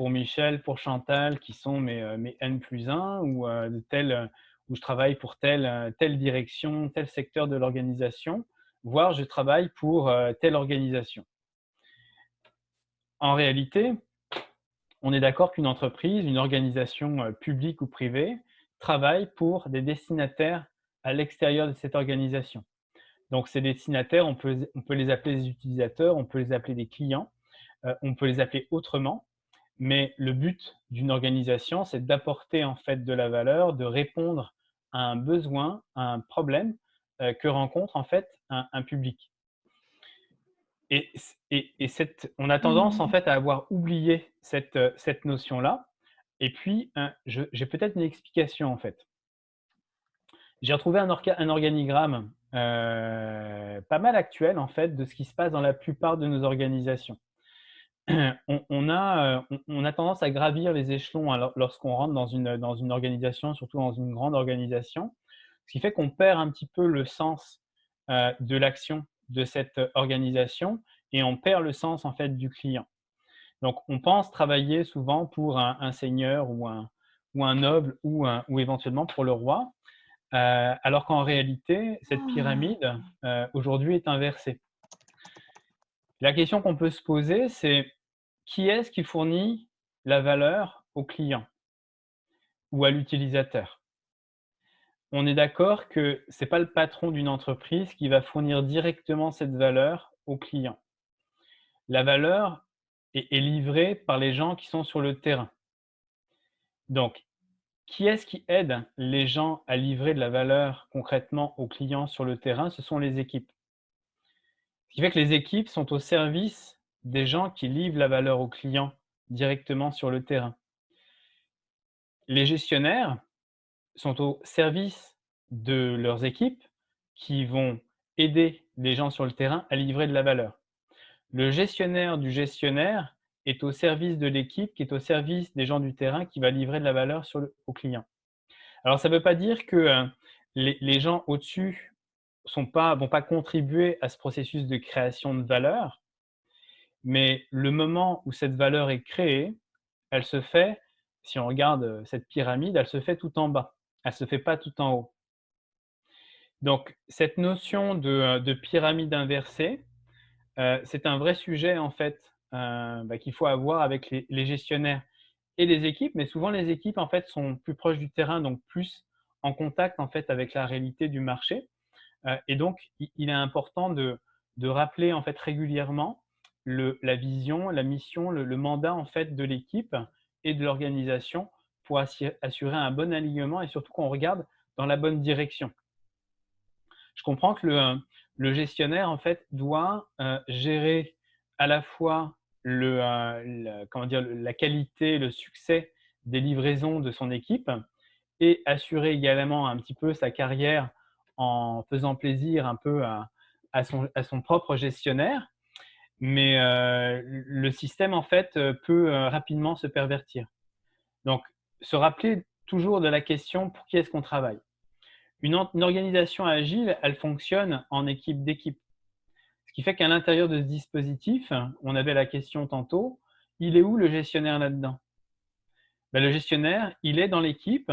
Michel, pour Chantal, qui sont mes N+1, ou ou je travaille pour telle direction, tel secteur de l'organisation, voire je travaille pour telle organisation. En réalité, on est d'accord qu'une entreprise, une organisation publique ou privée, travaille pour des destinataires à l'extérieur de cette organisation. Donc, ces destinataires, on peut les appeler des utilisateurs, on peut les appeler des clients, on peut les appeler autrement, mais le but d'une organisation, c'est d'apporter en fait de la valeur, de répondre à un besoin, à un problème que rencontre en fait un public. Et on a tendance en fait à avoir oublié cette notion-là. Et puis, j'ai peut-être une explication en fait. J'ai retrouvé un organigramme pas mal actuel en fait de ce qui se passe dans la plupart de nos organisations. On a tendance à gravir les échelons lorsqu'on rentre dans une organisation, surtout dans une grande organisation, ce qui fait qu'on perd un petit peu le sens de l'action de cette organisation et on perd le sens en fait du client. Donc, on pense travailler souvent pour un seigneur ou un noble ou éventuellement pour le roi, alors qu'en réalité, cette pyramide aujourd'hui est inversée. La question qu'on peut se poser, c'est qui est-ce qui fournit la valeur au client ou à l'utilisateur? On est d'accord que ce n'est pas le patron d'une entreprise qui va fournir directement cette valeur au client. La valeur est livrée par les gens qui sont sur le terrain. Donc, qui est-ce qui aide les gens à livrer de la valeur concrètement aux clients sur le terrain? Ce sont les équipes. Ce qui fait que les équipes sont au service des gens qui livrent la valeur aux clients directement sur le terrain. Les gestionnaires sont au service de leurs équipes qui vont aider les gens sur le terrain à livrer de la valeur. Le gestionnaire du gestionnaire est au service de l'équipe qui est au service des gens du terrain qui va livrer de la valeur au client. Alors, ça ne veut pas dire que les gens au-dessus vont pas contribuer à ce processus de création de valeur, mais le moment où cette valeur est créée, elle se fait, si on regarde cette pyramide, elle se fait tout en bas. Elle ne se fait pas tout en haut. Donc, cette notion de pyramide inversée, c'est un vrai sujet en fait, qu'il faut avoir avec les gestionnaires et les équipes, mais souvent les équipes en fait sont plus proches du terrain, donc plus en contact en fait avec la réalité du marché. Et donc il est important de rappeler en fait régulièrement la vision, la mission, le mandat en fait de l'équipe et de l'organisation pour assurer un bon alignement et surtout qu'on regarde dans la bonne direction. Je comprends que le gestionnaire, en fait, doit gérer à la fois comment dire, la qualité, le succès des livraisons de son équipe et assurer également un petit peu sa carrière en faisant plaisir un peu à son propre gestionnaire. Mais le système, en fait, peut rapidement se pervertir. Donc, se rappeler toujours de la question: pour qui est-ce qu'on travaille? Une organisation agile, elle fonctionne en équipe d'équipe. Ce qui fait qu'à l'intérieur de ce dispositif, on avait la question tantôt, il est où le gestionnaire là-dedans? Le gestionnaire, il est dans l'équipe,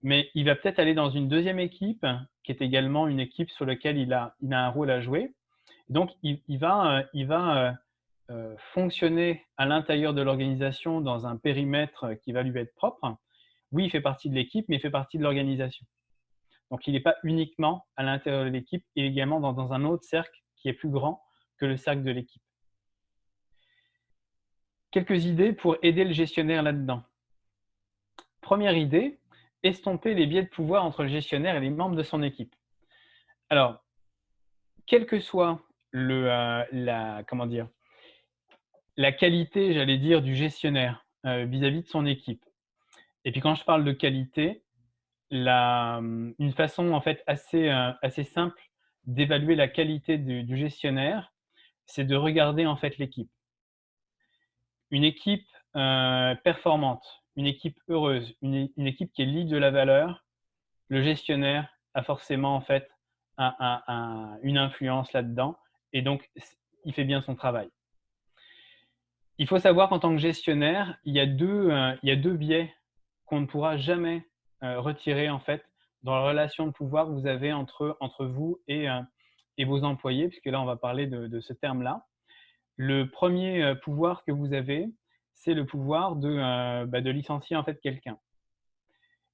mais il va peut-être aller dans une deuxième équipe, qui est également une équipe sur laquelle il a un rôle à jouer. Donc, il va fonctionner à l'intérieur de l'organisation dans un périmètre qui va lui être propre. Oui, il fait partie de l'équipe, mais il fait partie de l'organisation. Donc, il n'est pas uniquement à l'intérieur de l'équipe, il est également dans un autre cercle qui est plus grand que le cercle de l'équipe. Quelques idées pour aider le gestionnaire là-dedans. Première idée, estomper les biais de pouvoir entre le gestionnaire et les membres de son équipe. Alors, quelle que soit comment dire, la qualité, j'allais dire, du gestionnaire vis-à-vis de son équipe. Et puis quand je parle de qualité, une façon en fait assez simple d'évaluer la qualité du gestionnaire, c'est de regarder en fait l'équipe. Une équipe performante, une équipe heureuse, une équipe qui est libre de la valeur, le gestionnaire a forcément en fait une influence là-dedans et donc il fait bien son travail. Il faut savoir qu'en tant que gestionnaire, il y a deux biais qu'on ne pourra jamais retirer en fait dans la relation de pouvoir que vous avez entre vous et vos employés, puisque là on va parler de ce terme-là. Le premier pouvoir que vous avez, c'est le pouvoir de licencier en fait quelqu'un.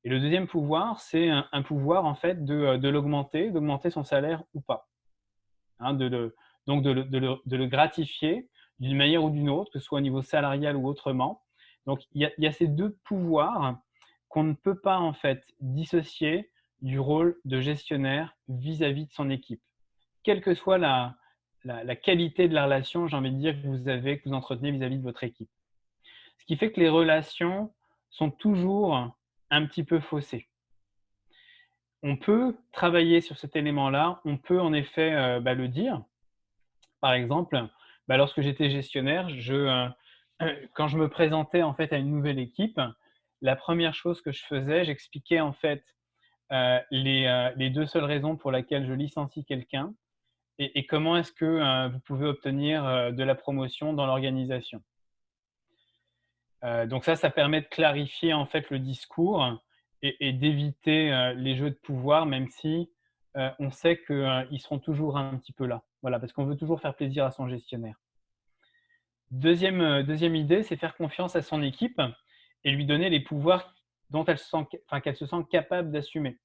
Et le deuxième pouvoir, c'est un pouvoir en fait d'augmenter son salaire ou pas. Hein, donc de le gratifier d'une manière ou d'une autre, que ce soit au niveau salarial ou autrement. Donc il y a ces deux pouvoirs qu'on ne peut pas en fait dissocier du rôle de gestionnaire vis-à-vis de son équipe. Quelle que soit la qualité de la relation, j'ai envie de dire, que vous entretenez vis-à-vis de votre équipe. Ce qui fait que les relations sont toujours un petit peu faussées. On peut travailler sur cet élément-là, on peut en effet le dire. Par exemple, lorsque j'étais gestionnaire, quand je me présentais en fait à une nouvelle équipe, la première chose que je faisais, j'expliquais en fait les deux seules raisons pour lesquelles je licencie quelqu'un et comment est-ce que vous pouvez obtenir de la promotion dans l'organisation. Donc ça permet de clarifier en fait le discours et d'éviter les jeux de pouvoir, même si on sait qu'ils seront toujours un petit peu là. Voilà, parce qu'on veut toujours faire plaisir à son gestionnaire. Deuxième idée, c'est faire confiance à son équipe et lui donner les pouvoirs dont qu'elle se sent capable d'assumer.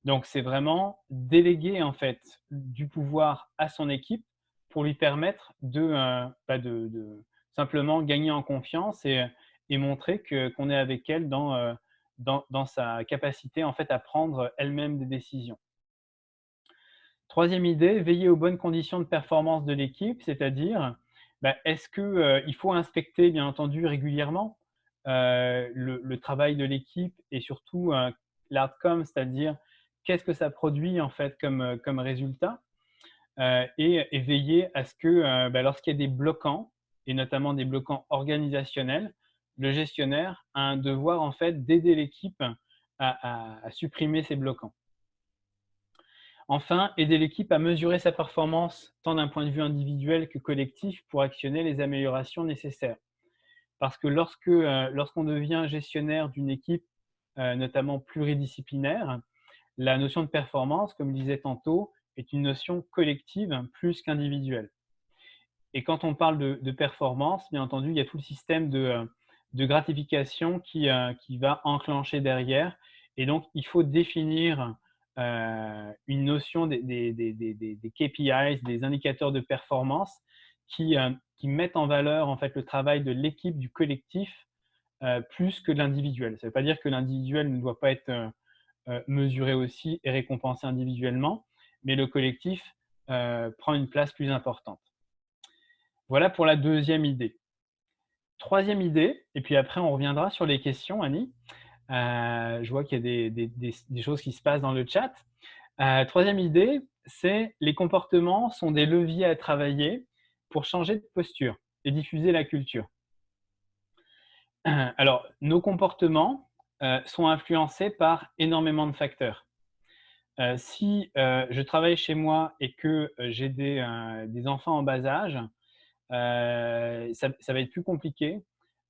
Donc, c'est vraiment déléguer en fait du pouvoir à son équipe pour lui permettre de simplement gagner en confiance et montrer qu'on est avec elle dans sa capacité en fait à prendre elle-même des décisions. Troisième idée, veiller aux bonnes conditions de performance de l'équipe, c'est-à-dire est-ce qu'il faut inspecter bien entendu régulièrement le travail de l'équipe et surtout l'outcome, c'est-à-dire qu'est-ce que ça produit en fait comme résultat et veiller à ce que lorsqu'il y a des bloquants et notamment des bloquants organisationnels, le gestionnaire a un devoir en fait d'aider l'équipe à supprimer ces bloquants. Enfin, aider l'équipe à mesurer sa performance tant d'un point de vue individuel que collectif pour actionner les améliorations nécessaires. Parce que lorsqu'on devient gestionnaire d'une équipe, notamment pluridisciplinaire, la notion de performance, comme je disais tantôt, est une notion collective plus qu'individuelle. Et quand on parle de performance, bien entendu, il y a tout le système de gratification qui va enclencher derrière. Et donc, il faut définir une notion des KPIs, des indicateurs de performance qui mettent en valeur en fait, le travail de l'équipe, du collectif, plus que de l'individuel. Ça ne veut pas dire que l'individuel ne doit pas être mesuré aussi et récompensé individuellement, mais le collectif prend une place plus importante. Voilà pour la deuxième idée. Troisième idée, et puis après on reviendra sur les questions, Annie. Je vois qu'il y a des choses qui se passent dans le chat. Troisième idée, c'est les comportements sont des leviers à travailler pour changer de posture et diffuser la culture. Alors, nos comportements sont influencés par énormément de facteurs. Si je travaille chez moi et que j'ai des enfants en bas âge, ça va être plus compliqué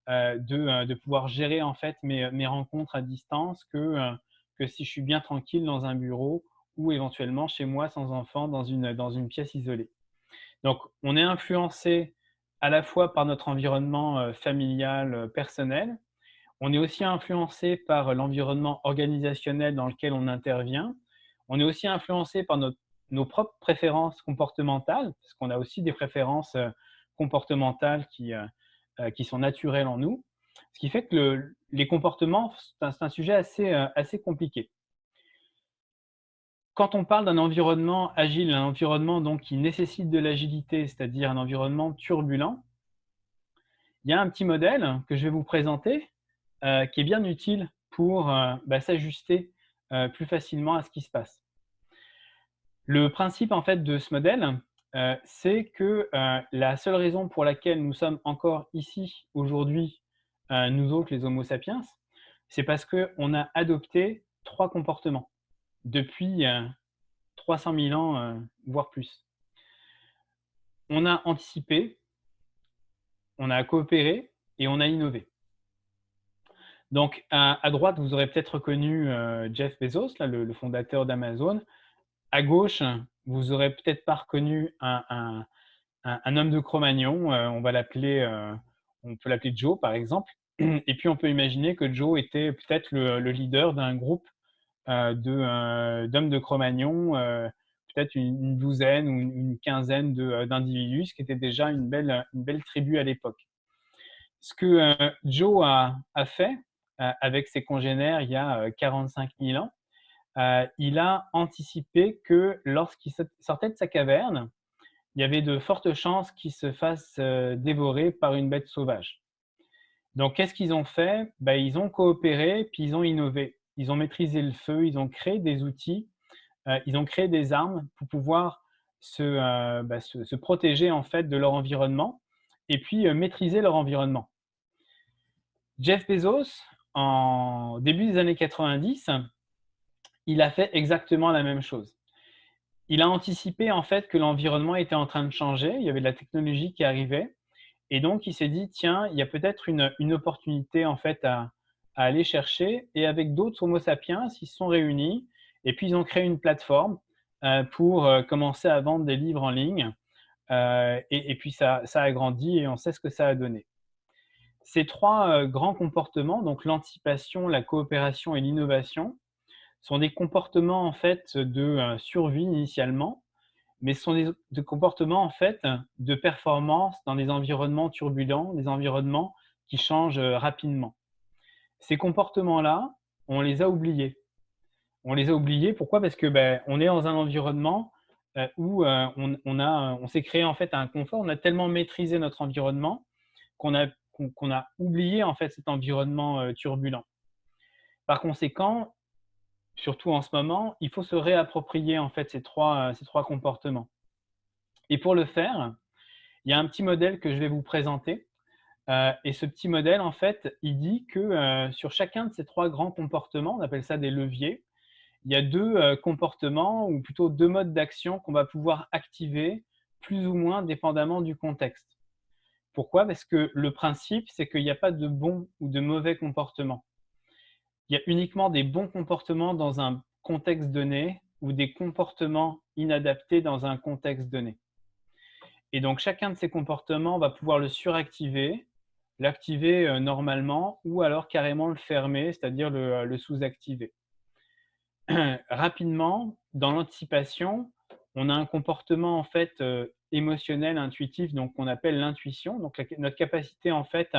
de pouvoir gérer en fait mes rencontres à distance que si je suis bien tranquille dans un bureau ou éventuellement chez moi sans enfant dans une pièce isolée. Donc, on est influencé à la fois par notre environnement familial, personnel. On est aussi influencé par l'environnement organisationnel dans lequel on intervient. On est aussi influencé par nos propres préférences comportementales, parce qu'on a aussi des préférences comportementales qui sont naturelles en nous. Ce qui fait que les comportements, c'est un sujet assez compliqué. Quand on parle d'un environnement agile, un environnement donc qui nécessite de l'agilité, c'est-à-dire un environnement turbulent, il y a un petit modèle que je vais vous présenter qui est bien utile pour s'ajuster plus facilement à ce qui se passe. Le principe en fait de ce modèle, c'est que la seule raison pour laquelle nous sommes encore ici aujourd'hui, nous autres les Homo sapiens, c'est parce qu'on a adopté 3 comportements depuis 300 000 ans, voire plus. On a anticipé, on a coopéré et on a innové. Donc, à droite, vous aurez peut-être reconnu Jeff Bezos, là, le fondateur d'Amazon. À gauche, vous aurez peut-être pas reconnu un homme de Cro-Magnon. On peut l'appeler Joe, par exemple. Et puis, on peut imaginer que Joe était peut-être le leader d'un groupe d'hommes de Cro-Magnon, peut-être une douzaine ou une quinzaine d'individus, ce qui était déjà une belle tribu à l'époque. Ce que Joe a fait avec ses congénères il y a 45 000 ans, il a anticipé que lorsqu'il sortait de sa caverne, il y avait de fortes chances qu'il se fasse dévorer par une bête sauvage. Donc, qu'est-ce qu'ils ont fait? Ils ont coopéré, puis ils ont innové. Ils ont maîtrisé le feu, ils ont créé des outils, ils ont créé des armes pour pouvoir se protéger en fait de leur environnement et puis maîtriser leur environnement. Jeff Bezos, en début des années 90, il a fait exactement la même chose. Il a anticipé en fait que l'environnement était en train de changer, il y avait de la technologie qui arrivait, et donc il s'est dit tiens, il y a peut-être une opportunité en fait à aller chercher, et avec d'autres Homo sapiens, ils se sont réunis et puis ils ont créé une plateforme pour commencer à vendre des livres en ligne, et puis ça a grandi et on sait ce que ça a donné. Ces 3 grands comportements, donc l'anticipation, la coopération et l'innovation, sont des comportements en fait de survie initialement, mais ce sont des comportements en fait de performance dans des environnements turbulents, des environnements qui changent rapidement. Ces comportements-là, on les a oubliés. On les a oubliés, pourquoi? Parce que on est dans un environnement où on s'est créé en fait un confort, on a tellement maîtrisé notre environnement qu'on a oublié en fait cet environnement turbulent. Par conséquent, surtout en ce moment, il faut se réapproprier en fait ces trois comportements. Et pour le faire, il y a un petit modèle que je vais vous présenter. Et ce petit modèle, en fait, il dit que sur chacun de ces 3 grands comportements, on appelle ça des leviers, il y a 2 comportements ou plutôt 2 modes d'action qu'on va pouvoir activer plus ou moins dépendamment du contexte. Pourquoi? Parce que le principe, c'est qu'il n'y a pas de bon ou de mauvais comportements. Il y a uniquement des bons comportements dans un contexte donné ou des comportements inadaptés dans un contexte donné. Et donc, chacun de ces comportements, on va pouvoir le suractiver, l'activer normalement ou alors carrément le fermer, c'est-à-dire le sous-activer. Rapidement, dans l'anticipation, on a un comportement en fait émotionnel, intuitif, donc qu'on appelle l'intuition. Donc, notre capacité en fait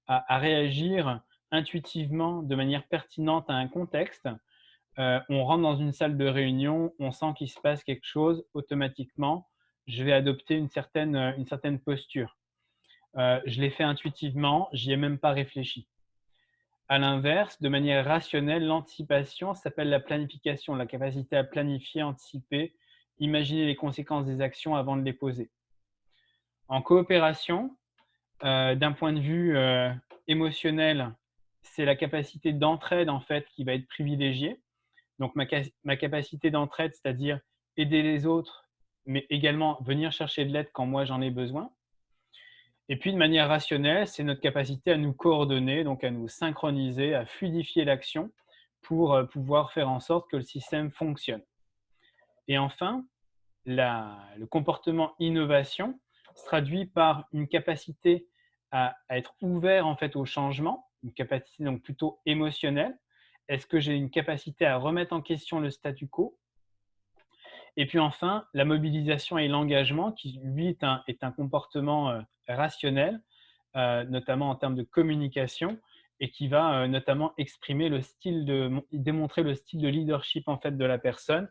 à réagir intuitivement de manière pertinente à un contexte. On rentre dans une salle de réunion, on sent qu'il se passe quelque chose, automatiquement, je vais adopter une certaine posture. Je l'ai fait intuitivement, j'y ai même pas réfléchi. À l'inverse, de manière rationnelle, l'anticipation s'appelle la planification, la capacité à planifier, anticiper, imaginer les conséquences des actions avant de les poser. En coopération, d'un point de vue émotionnel, c'est la capacité d'entraide en fait qui va être privilégiée. Donc ma capacité d'entraide, c'est-à-dire aider les autres, mais également venir chercher de l'aide quand moi j'en ai besoin. Et puis de manière rationnelle, c'est notre capacité à nous coordonner, donc à nous synchroniser, à fluidifier l'action pour pouvoir faire en sorte que le système fonctionne. Et enfin, le comportement innovation se traduit par une capacité à être ouvert en fait au changement, une capacité donc plutôt émotionnelle. Est-ce que j'ai une capacité à remettre en question le statu quo? Et puis enfin, la mobilisation et l'engagement, qui lui est un comportement rationnel, notamment en termes de communication, et qui va notamment exprimer démontrer le style de leadership en fait de la personne.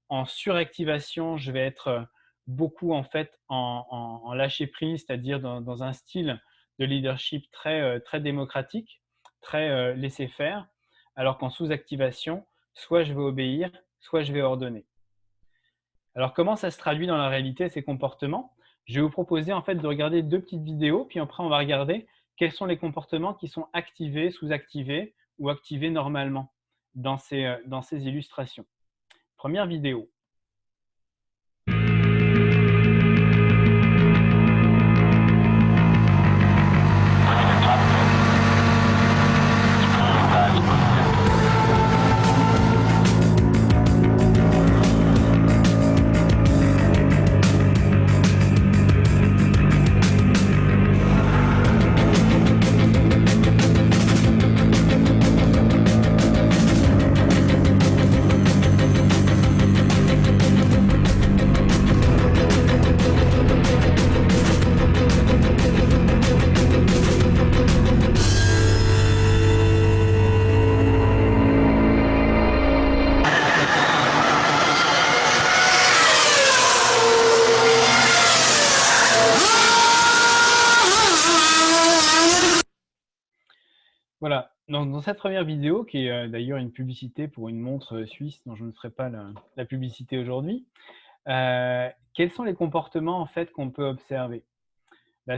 En suractivation, je vais être beaucoup en fait en lâcher prise, c'est-à-dire dans un style de leadership très démocratique, très laisser faire, alors qu'en sous-activation, soit je vais obéir, soit je vais ordonner. Alors, comment ça se traduit dans la réalité, ces comportements? Je vais vous proposer en fait de regarder 2 petites vidéos, puis après on va regarder quels sont les comportements qui sont activés, sous-activés ou activés normalement dans ces illustrations. Première vidéo. Voilà, dans cette première vidéo, qui est d'ailleurs une publicité pour une montre suisse dont je ne ferai pas la publicité aujourd'hui, quels sont les comportements en fait qu'on peut observer?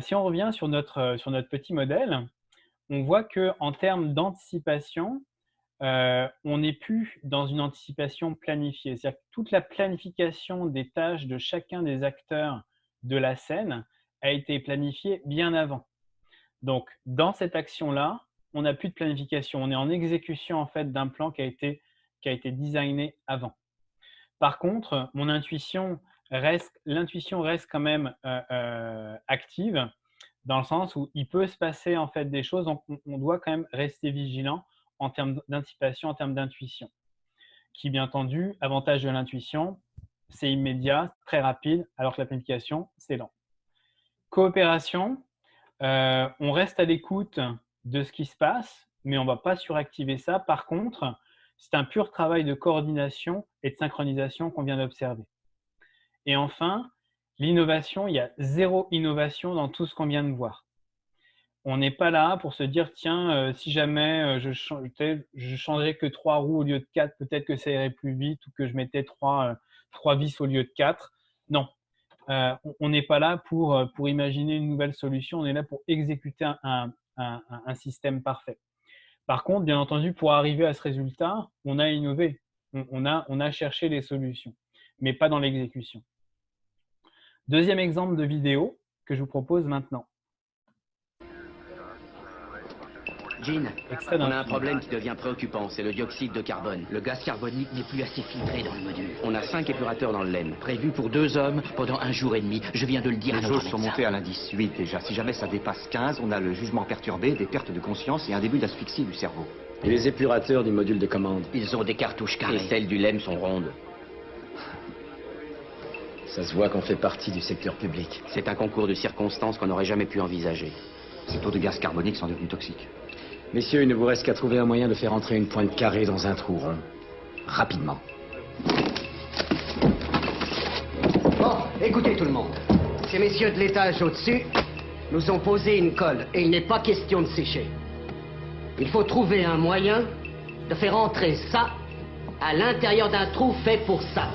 Si on revient sur notre petit modèle, on voit qu'en termes d'anticipation, on n'est plus dans une anticipation planifiée. C'est-à-dire que toute la planification des tâches de chacun des acteurs de la scène a été planifiée bien avant. Donc, dans cette action-là, on n'a plus de planification. On est en exécution en fait d'un plan qui a été designé avant. Par contre, l'intuition reste quand même active, dans le sens où il peut se passer en fait des choses, donc on doit quand même rester vigilant en termes d'anticipation, en termes d'intuition. Qui, bien entendu, avantage de l'intuition, c'est immédiat, très rapide, alors que la planification, c'est lent. Coopération, on reste à l'écoute de ce qui se passe, mais on ne va pas suractiver ça. Par contre, c'est un pur travail de coordination et de synchronisation qu'on vient d'observer. Et enfin, l'innovation, il y a 0 innovation dans tout ce qu'on vient de voir. On n'est pas là pour se dire, tiens, si jamais je changeais que 3 roues au lieu de 4, peut-être que ça irait plus vite, ou que je mettais 3 vis au lieu de 4. Non, on n'est pas là pour imaginer une nouvelle solution, on est là pour exécuter un système parfait. Par contre, bien entendu, pour arriver à ce résultat, on a innové, on a cherché les solutions, mais pas dans l'exécution. Deuxième exemple de vidéo que je vous propose maintenant. Jean, extrait on d'un a un film. problème qui devient préoccupant, c'est le dioxyde de carbone. Le gaz carbonique n'est plus assez filtré dans le module. On a 5 épurateurs dans le LEM, prévus pour 2 hommes pendant 1 jour et demi. Je viens de le dire à Les notre choses sont médecin. montées à l'indice 8 déjà. Si jamais ça dépasse 15, on a le jugement perturbé, des pertes de conscience et un début d'asphyxie du cerveau. Et les épurateurs du module de commande? Ils ont des cartouches carrées. Et celles du LEM sont rondes. Ça se voit qu'on fait partie du secteur public. C'est un concours de circonstances qu'on n'aurait jamais pu envisager. Ces taux de gaz carbonique sont devenus toxiques. Messieurs, il ne vous reste qu'à trouver un moyen de faire entrer une pointe carrée dans un trou rond. Rapidement. Bon, écoutez tout le monde. Ces messieurs de l'étage au-dessus nous ont posé une colle et il n'est pas question de sécher. Il faut trouver un moyen de faire entrer ça à l'intérieur d'un trou fait pour ça.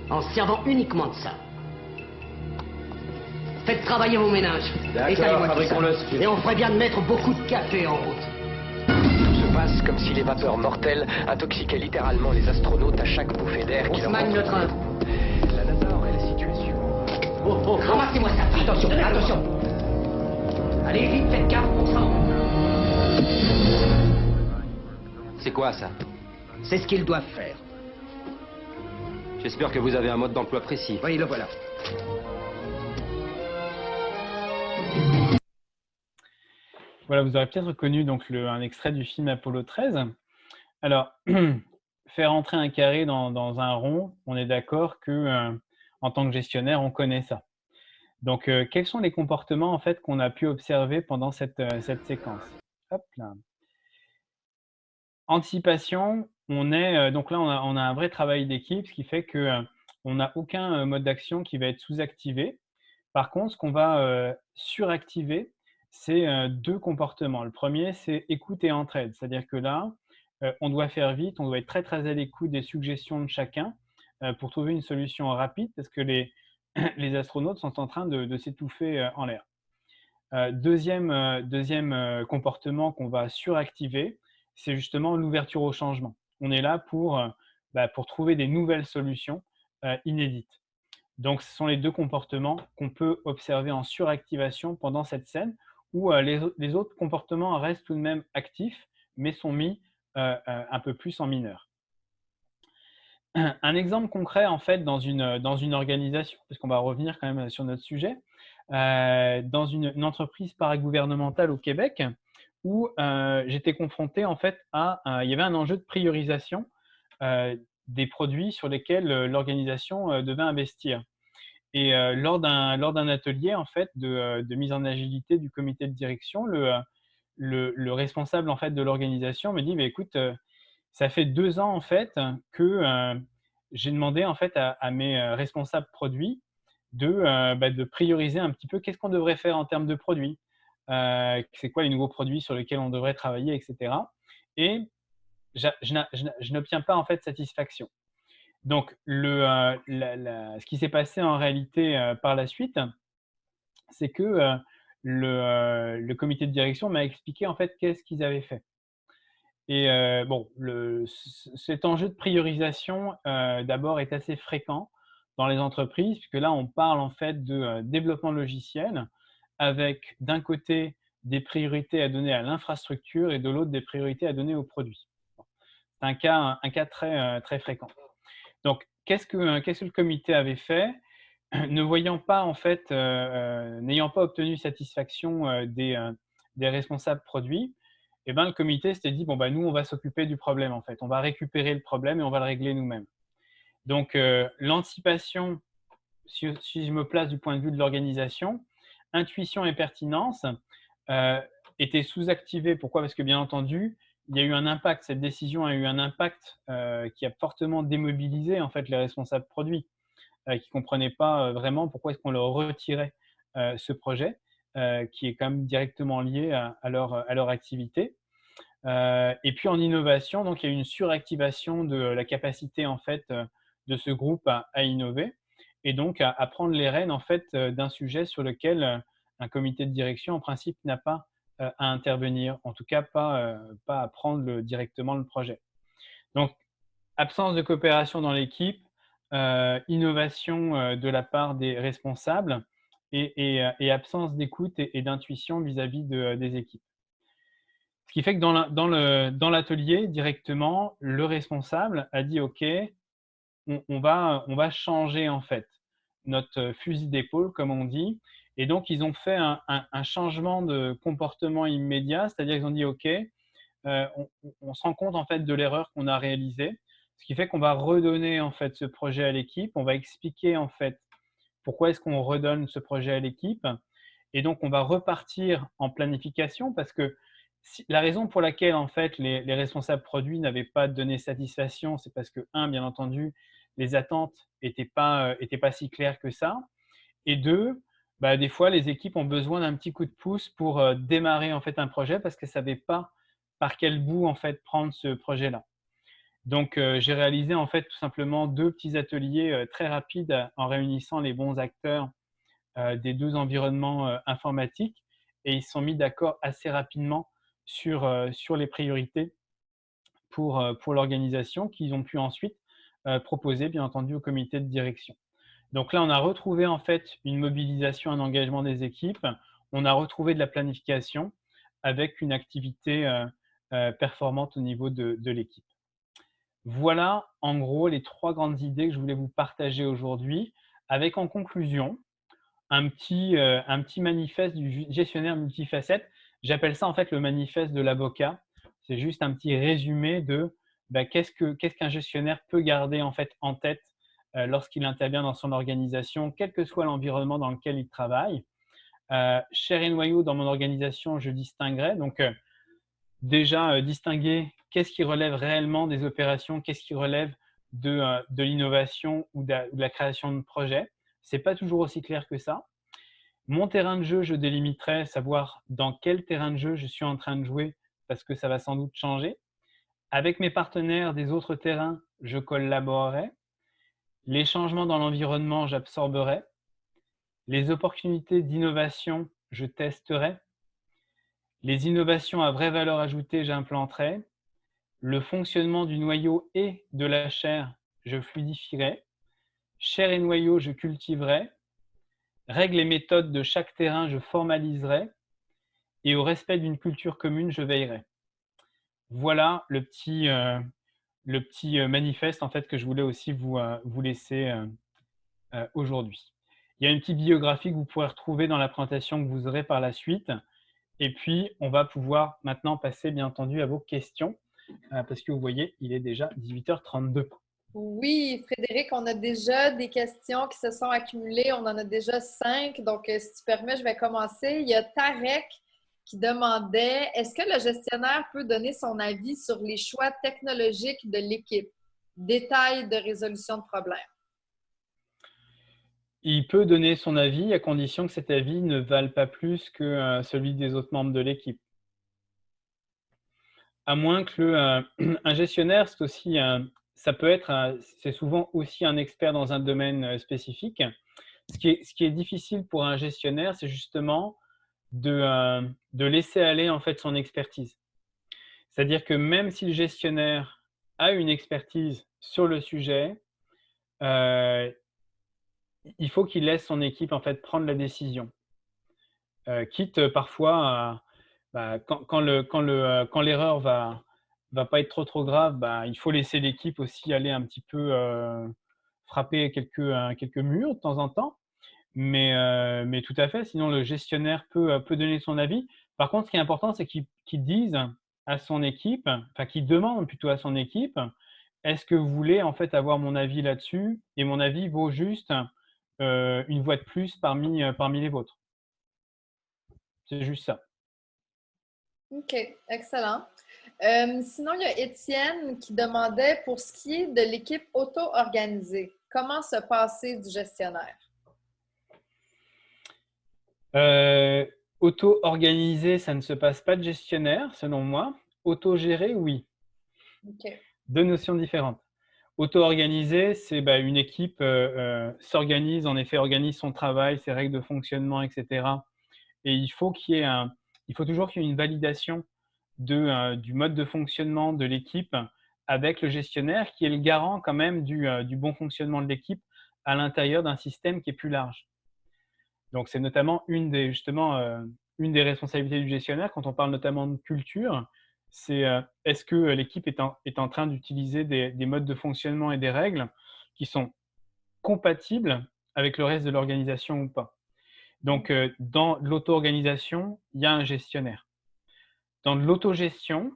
En se servant uniquement de ça. Faites travailler vos ménages. D'accord, Étalez-moi tout ça. fabriquons-le. Et on ferait bien de mettre beaucoup de café en route. Tout se passe comme si les vapeurs mortelles intoxiquaient littéralement les astronautes à chaque bouffée d'air On qui se leur manie le train. La NASA aurait la situation. Ramassez-moi ça. Attention, attention. Allez vite, faites gaffe, on s'en. C'est quoi ça? C'est ce qu'ils doivent faire. J'espère que vous avez un mode d'emploi précis. Oui, le voilà. Voilà, vous aurez peut-être reconnu donc un extrait du film Apollo 13. Alors, faire entrer un carré dans un rond, on est d'accord que en tant que gestionnaire, on connaît ça. Donc, quels sont les comportements en fait qu'on a pu observer pendant cette séquence? Hop là. Anticipation, donc là, on a un vrai travail d'équipe, ce qui fait que on n'a aucun mode d'action qui va être sous-activé. Par contre, ce qu'on va suractiver, c'est 2 comportements. Le premier, c'est écoute et entraide. C'est-à-dire que là, on doit faire vite, on doit être très, très à l'écoute des suggestions de chacun pour trouver une solution rapide parce que les astronautes sont en train de s'étouffer en l'air. Deuxième comportement qu'on va suractiver, c'est justement l'ouverture au changement. On est là pour trouver des nouvelles solutions inédites. Donc, ce sont les 2 comportements qu'on peut observer en suractivation pendant cette scène où les autres comportements restent tout de même actifs, mais sont mis un peu plus en mineur. Un exemple concret, en fait, dans une organisation, parce qu'on va revenir quand même sur notre sujet, dans une entreprise paragouvernementale au Québec, où j'étais confronté, en fait, il y avait un enjeu de priorisation des produits sur lesquels l'organisation devait investir. Et lors d'un atelier en fait de mise en agilité du comité de direction, le responsable en fait de l'organisation me dit: «Mais écoute, ça fait 2 ans en fait que j'ai demandé en fait à mes responsables produits de prioriser un petit peu qu'est-ce qu'on devrait faire en termes de produits, c'est quoi les nouveaux produits sur lesquels on devrait travailler, etc. Et je n'obtiens pas en fait satisfaction». Donc, ce qui s'est passé en réalité par la suite, c'est que le comité de direction m'a expliqué en fait qu'est-ce qu'ils avaient fait. Et bon, cet enjeu de priorisation, d'abord, est assez fréquent dans les entreprises, puisque là, on parle en fait de développement logiciel avec d'un côté des priorités à donner à l'infrastructure et de l'autre des priorités à donner aux produits. C'est un cas très, très fréquent. Donc, qu'est-ce que le comité avait fait? Ne voyant pas en fait, n'ayant pas obtenu satisfaction des responsables produits, eh ben, le comité s'était dit: bon, bah, nous, on va s'occuper du problème en fait. On va récupérer le problème et on va le régler nous-mêmes. Donc, l'anticipation, si je me place du point de vue de l'organisation, intuition et pertinence étaient sous-activées. Pourquoi? Parce que bien entendu, il y a eu un impact. Cette décision a eu un impact qui a fortement démobilisé en fait les responsables produits qui ne comprenaient pas vraiment pourquoi est-ce qu'on leur retirait ce projet qui est quand même directement lié à leur activité. Et puis en innovation, donc il y a eu une suractivation de la capacité en fait de ce groupe à innover et donc à prendre les rênes en fait d'un sujet sur lequel un comité de direction en principe n'a pas à intervenir, en tout cas pas à prendre directement le projet. Donc, absence de coopération dans l'équipe, innovation de la part des responsables et absence d'écoute et d'intuition vis-à-vis des équipes. Ce qui fait que dans l'atelier, directement, le responsable a dit « Ok, on va changer en fait notre fusil d'épaule, comme on dit. » Et donc, ils ont fait un changement de comportement immédiat, c'est-à-dire qu'ils ont dit « Ok, on se rend compte en fait de l'erreur qu'on a réalisée, ce qui fait qu'on va redonner en fait ce projet à l'équipe, on va expliquer en fait pourquoi est-ce qu'on redonne ce projet à l'équipe et donc on va repartir en planification parce que la raison pour laquelle en fait les responsables produits n'avaient pas donné satisfaction, c'est parce que bien entendu, les attentes étaient pas si claires que ça et deux, des fois les équipes ont besoin d'un petit coup de pouce pour démarrer en fait un projet parce qu'elles ne savaient pas par quel bout en fait prendre ce projet-là. Donc, j'ai réalisé en fait tout simplement 2 petits ateliers très rapides en réunissant les bons acteurs des 2 environnements informatiques et ils se sont mis d'accord assez rapidement sur les priorités pour l'organisation qu'ils ont pu ensuite proposer bien entendu au comité de direction. Donc là, on a retrouvé en fait une mobilisation, un engagement des équipes. On a retrouvé de la planification avec une activité performante au niveau de l'équipe. Voilà en gros les 3 grandes idées que je voulais vous partager aujourd'hui, avec en conclusion un petit manifeste du gestionnaire multifacette. J'appelle ça en fait le manifeste de l'avocat. C'est juste un petit résumé de qu'est-ce qu'un gestionnaire peut garder en fait en tête lorsqu'il intervient dans son organisation, quel que soit l'environnement dans lequel il travaille. Chair et noyau, dans mon organisation, je distinguerai. Donc, déjà, distinguer qu'est-ce qui relève réellement des opérations, qu'est-ce qui relève de l'innovation ou de la création de projets. Ce n'est pas toujours aussi clair que ça. Mon terrain de jeu, je délimiterai, savoir dans quel terrain de jeu je suis en train de jouer parce que ça va sans doute changer. Avec mes partenaires des autres terrains, je collaborerai. Les changements dans l'environnement, j'absorberai. Les opportunités d'innovation, je testerai. Les innovations à vraie valeur ajoutée, j'implanterai. Le fonctionnement du noyau et de la chair, je fluidifierai. Chair et noyau, je cultiverai. Règles et méthodes de chaque terrain, je formaliserai. Et au respect d'une culture commune, je veillerai. Voilà le petit manifeste en fait, que je voulais aussi vous laisser aujourd'hui. Il y a une petite biographie que vous pourrez retrouver dans la présentation que vous aurez par la suite. Et puis, on va pouvoir maintenant passer, bien entendu, à vos questions, parce que vous voyez, il est déjà 18h32. Oui, Frédéric, on a déjà des questions qui se sont accumulées. On en a déjà 5. Donc, si tu permets, je vais commencer. Il y a Tarek qui demandait, est-ce que le gestionnaire peut donner son avis sur les choix technologiques de l'équipe? Détails de résolution de problèmes. Il peut donner son avis à condition que cet avis ne vale pas plus que celui des autres membres de l'équipe. À moins que un gestionnaire, c'est souvent aussi un expert dans un domaine spécifique. Ce qui est difficile pour un gestionnaire, c'est justement de laisser aller en fait son expertise. C'est-à-dire que même si le gestionnaire a une expertise sur le sujet, il faut qu'il laisse son équipe en fait prendre la décision. Quitte parfois quand l'erreur va pas être trop grave, il faut laisser l'équipe aussi aller un petit peu frapper quelques murs de temps en temps. Mais tout à fait, sinon le gestionnaire peut donner son avis. Par contre, ce qui est important, c'est qu'il dise à son équipe, enfin qu'il demande plutôt à son équipe, est-ce que vous voulez en fait avoir mon avis là-dessus? Et mon avis vaut juste une voix de plus parmi les vôtres. C'est juste ça. OK, excellent. Sinon, il y a Étienne qui demandait, pour ce qui est de l'équipe auto-organisée, comment se passer du gestionnaire? Auto-organisé, ça ne se passe pas de gestionnaire, selon moi. Auto-géré, oui. OK. 2 notions différentes. Auto-organisé, c'est une équipe s'organise, en effet, organise son travail, ses règles de fonctionnement, etc. Et il faut toujours qu'il y ait une validation du mode de fonctionnement de l'équipe avec le gestionnaire qui est le garant quand même du bon fonctionnement de l'équipe à l'intérieur d'un système qui est plus large. Donc, c'est notamment une des une des responsabilités du gestionnaire, quand on parle notamment de culture, c'est est-ce que l'équipe est en train d'utiliser des modes de fonctionnement et des règles qui sont compatibles avec le reste de l'organisation ou pas. Donc, dans l'auto-organisation, il y a un gestionnaire. Dans l'autogestion,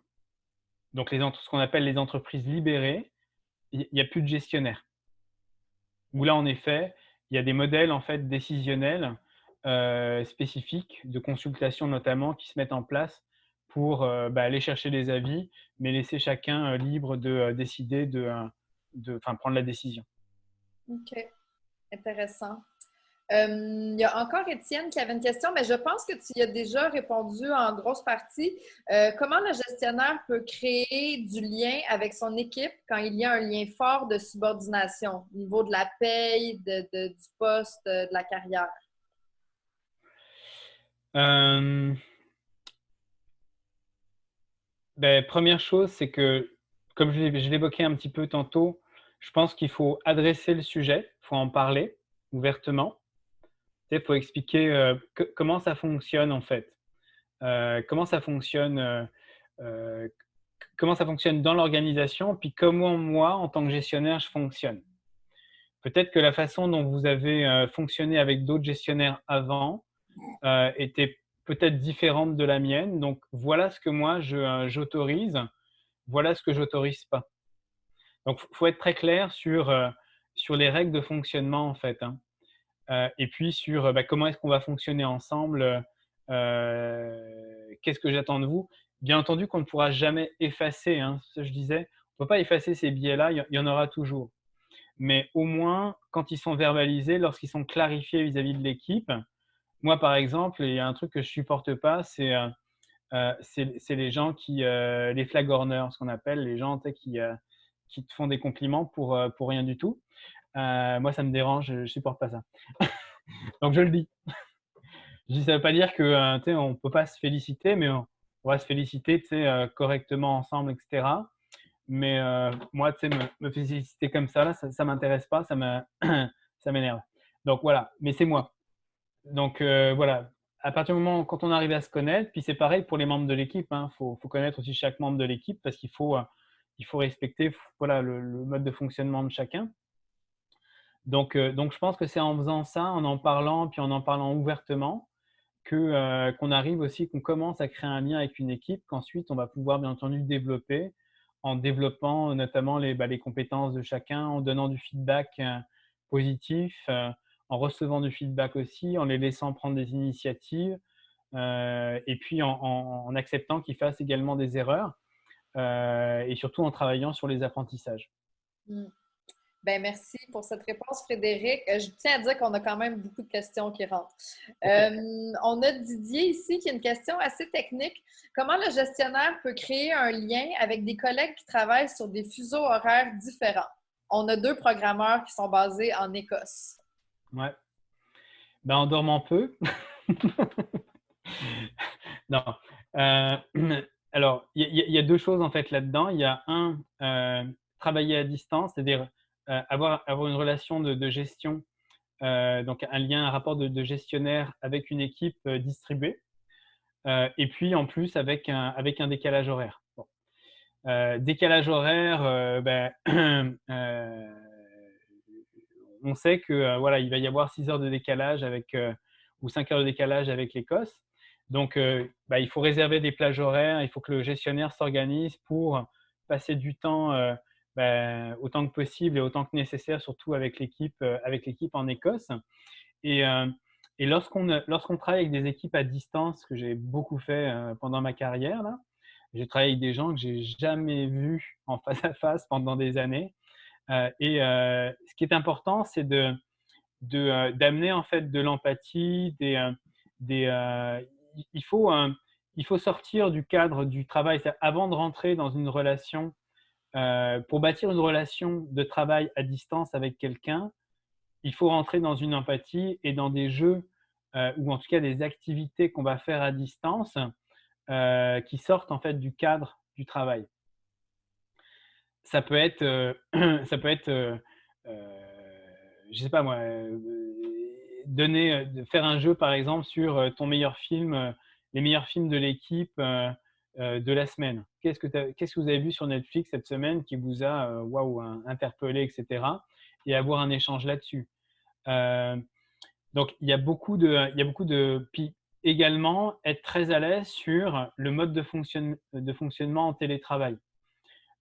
donc ce qu'on appelle les entreprises libérées, il n'y a plus de gestionnaire. Où là, en effet, il y a des modèles en fait décisionnels spécifiques de consultation notamment qui se mettent en place pour aller chercher des avis, mais laisser chacun libre de décider, prendre la décision. OK, intéressant. Il y a encore Étienne qui avait une question, mais je pense que tu y as déjà répondu en grosse partie. Comment le gestionnaire peut créer du lien avec son équipe quand il y a un lien fort de subordination au niveau de la paye, du poste, de la carrière? Première chose, c'est que, comme je l'évoquais un petit peu tantôt, je pense qu'il faut adresser le sujet, il faut en parler ouvertement. Il faut expliquer comment ça fonctionne en fait, comment ça fonctionne dans l'organisation, puis comment moi, en tant que gestionnaire, je fonctionne. Peut-être que la façon dont vous avez fonctionné avec d'autres gestionnaires avant était peut-être différente de la mienne. Donc, voilà ce que moi, j'autorise, voilà ce que je n'autorise pas. Donc, il faut être très clair sur les règles de fonctionnement en fait, hein. Et puis sur comment est-ce qu'on va fonctionner ensemble, qu'est-ce que j'attends de vous. Bien entendu qu'on ne pourra jamais effacer, hein, ce que je disais, on ne peut pas effacer ces biais-là, il y en aura toujours. Mais au moins, quand ils sont verbalisés, lorsqu'ils sont clarifiés vis-à-vis de l'équipe, moi par exemple, il y a un truc que je ne supporte pas, c'est les gens les flagorneurs, ce qu'on appelle les gens qui te font des compliments pour rien du tout. Moi, ça me dérange, je ne supporte pas ça. Donc, je le dis. Ça ne veut pas dire que on ne peut pas se féliciter, mais on va se féliciter correctement ensemble, etc. Mais moi, me féliciter comme ça, là, ça ne m'intéresse pas, ça m'énerve. Donc, voilà. Mais c'est moi. Donc, voilà. À partir du moment quand on arrive à se connaître, puis c'est pareil pour les membres de l'équipe. Il faut connaître aussi chaque membre de l'équipe parce qu'il faut respecter voilà, le mode de fonctionnement de chacun. Donc, je pense que c'est en faisant ça, en en parlant, puis en en parlant ouvertement, qu'on arrive aussi, qu'on commence à créer un lien avec une équipe qu'ensuite on va pouvoir bien entendu développer en développant notamment les compétences de chacun, en donnant du feedback positif, en recevant du feedback aussi, en les laissant prendre des initiatives et puis en acceptant qu'ils fassent également des erreurs et surtout en travaillant sur les apprentissages. Ben, merci pour cette réponse, Frédéric. Je tiens à dire qu'on a quand même beaucoup de questions qui rentrent. On a Didier ici qui a une question assez technique. Comment le gestionnaire peut créer un lien avec des collègues qui travaillent sur des fuseaux horaires différents? On a 2 programmeurs qui sont basés en Écosse. Ouais. En dormant peu. Non. Alors, il y a 2 choses en fait là-dedans. Il y a travailler à distance, c'est-à-dire avoir une relation de gestion, donc un rapport de gestionnaire avec une équipe distribuée, et puis en plus avec un décalage horaire. Bon. Décalage horaire, on sait que voilà, il va y avoir 6 heures de décalage ou 5 heures de décalage avec l'Écosse. Donc, il faut réserver des plages horaires, il faut que le gestionnaire s'organise pour passer du temps autant que possible et autant que nécessaire, surtout avec l'équipe en Écosse. Et lorsqu'on travaille avec des équipes à distance, que j'ai beaucoup fait pendant ma carrière, là, j'ai travaillé avec des gens que j'ai jamais vus en face à face pendant des années. Ce qui est important, c'est d'amener en fait de l'empathie, il faut sortir du cadre du travail. Avant de rentrer dans une relation, pour bâtir une relation de travail à distance avec quelqu'un, il faut rentrer dans une empathie et dans des jeux ou en tout cas des activités qu'on va faire à distance qui sortent en fait du cadre du travail. Ça peut être, je sais pas moi, faire un jeu par exemple sur ton meilleur film les meilleurs films de l'équipe de la semaine. Qu'est-ce que vous avez vu sur Netflix cette semaine qui vous a waouh, interpellé, etc. Et avoir un échange là-dessus. Donc, il y a beaucoup de puis également être très à l'aise sur le mode de fonctionnement en télétravail.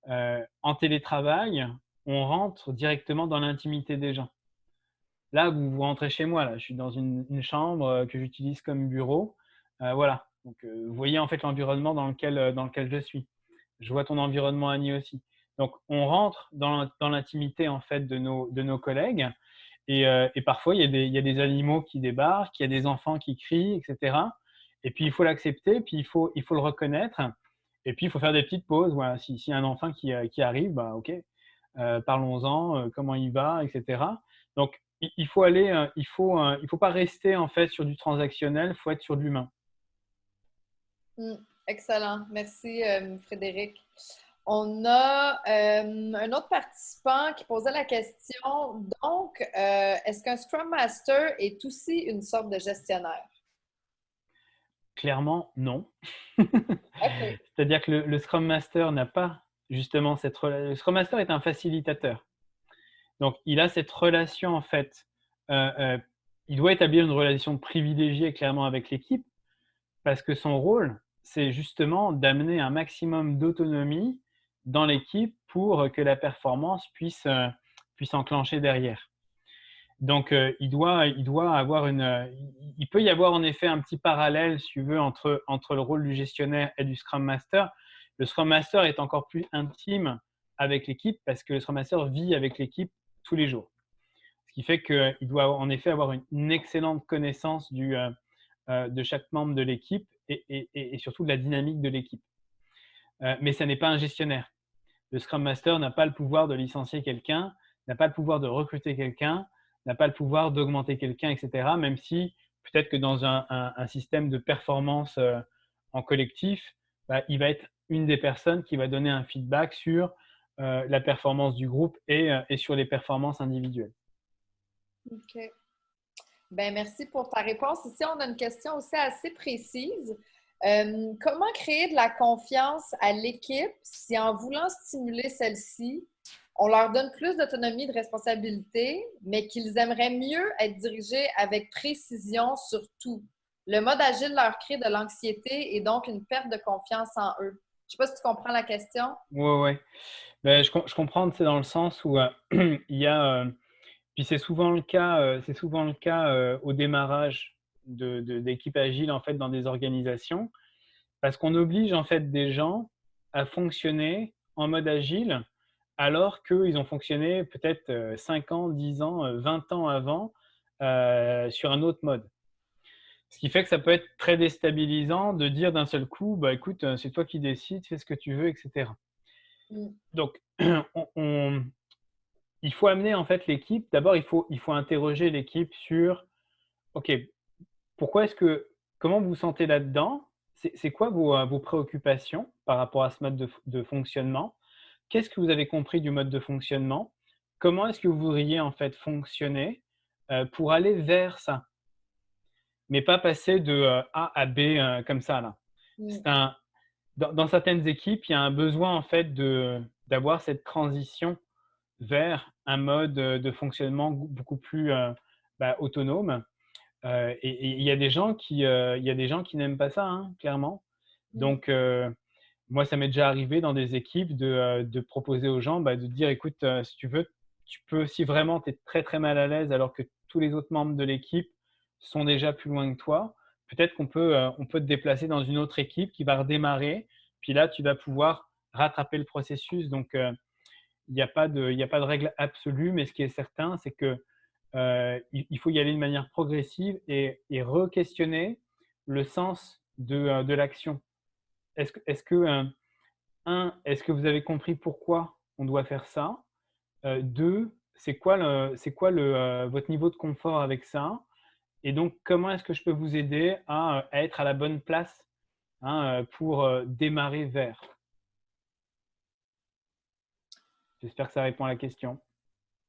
En télétravail, on rentre directement dans l'intimité des gens. Là, vous rentrez chez moi, là, je suis dans une chambre que j'utilise comme bureau. Voilà. Donc, vous voyez en fait l'environnement dans lequel je suis. Je vois ton environnement, Annie, aussi. Donc, on rentre dans l'intimité en fait de nos collègues. Et parfois, il y a des animaux qui débarquent, il y a des enfants qui crient, etc. Et puis, il faut l'accepter, puis il faut le reconnaître. Et puis, il faut faire des petites pauses. Voilà. S'il y a un enfant qui arrive, bah, OK, parlons-en, comment il va, etc. Donc, il faut aller, il faut pas rester en fait sur du transactionnel, il faut être sur de l'humain. Excellent. Merci, Frédéric. On a un autre participant qui posait la question. Donc, est-ce qu'un Scrum Master est aussi une sorte de gestionnaire? Clairement, non. Okay. C'est-à-dire que le Scrum Master n'a pas justement cette relation. Le Scrum Master est un facilitateur. Donc, il a cette relation en fait. Il doit établir une relation privilégiée clairement avec l'équipe parce que son rôle, c'est justement d'amener un maximum d'autonomie dans l'équipe pour que la performance puisse enclencher derrière. Donc, il peut y avoir en effet un petit parallèle, si tu veux, entre le rôle du gestionnaire et du Scrum Master. Le Scrum Master est encore plus intime avec l'équipe parce que le Scrum Master vit avec l'équipe tous les jours. Ce qui fait qu'il doit en effet avoir une excellente connaissance de chaque membre de l'équipe et surtout de la dynamique de l'équipe. Mais ça n'est pas un gestionnaire. Le Scrum Master n'a pas le pouvoir de licencier quelqu'un, n'a pas le pouvoir de recruter quelqu'un, n'a pas le pouvoir d'augmenter quelqu'un, etc. Même si peut-être que dans un système de performance en collectif, bah, il va être une des personnes qui va donner un feedback sur la performance du groupe et sur les performances individuelles. OK. Ben, merci pour ta réponse. Ici, on a une question aussi assez précise. Comment créer de la confiance à l'équipe si en voulant stimuler celle-ci, on leur donne plus d'autonomie et de responsabilité, mais qu'ils aimeraient mieux être dirigés avec précision sur tout? Le mode agile leur crée de l'anxiété et donc une perte de confiance en eux. Je ne sais pas si tu comprends la question. Oui. Ben, je comprends, c'est dans le sens où il y a… puis c'est souvent le cas au démarrage d'équipes agiles en fait, dans des organisations, parce qu'on oblige en fait des gens à fonctionner en mode agile alors qu'ils ont fonctionné peut-être 5 ans, 10 ans, 20 ans avant sur un autre mode. Ce qui fait que ça peut être très déstabilisant de dire d'un seul coup, bah, écoute, c'est toi qui décides, fais ce que tu veux, etc. Donc, il faut amener en fait l'équipe. D'abord, il faut interroger l'équipe sur, OK, comment vous vous sentez là-dedans? C'est quoi vos préoccupations par rapport à ce mode de fonctionnement? Qu'est-ce que vous avez compris du mode de fonctionnement? Comment est-ce que vous voudriez en fait fonctionner pour aller vers ça? Mais pas passer de A à B comme ça là. Dans certaines équipes, il y a un besoin en fait d'avoir cette transition vers un mode de fonctionnement beaucoup plus autonome. Et il y a des gens qui n'aiment pas ça, hein, clairement. Donc, moi, ça m'est déjà arrivé dans des équipes de proposer aux gens de dire, écoute, si tu veux, tu peux, si vraiment tu es très, très mal à l'aise alors que tous les autres membres de l'équipe sont déjà plus loin que toi, peut-être qu'on peut te déplacer dans une autre équipe qui va redémarrer. Puis là, tu vas pouvoir rattraper le processus. Donc, il n'y a pas de règle absolue, mais ce qui est certain, c'est que il faut y aller de manière progressive et re-questionner le sens de l'action. Est-ce que vous avez compris pourquoi on doit faire ça? 2, c'est quoi votre niveau de confort avec ça? Et donc, comment est-ce que je peux vous aider à être à la bonne place pour démarrer vers? J'espère que ça répond à la question.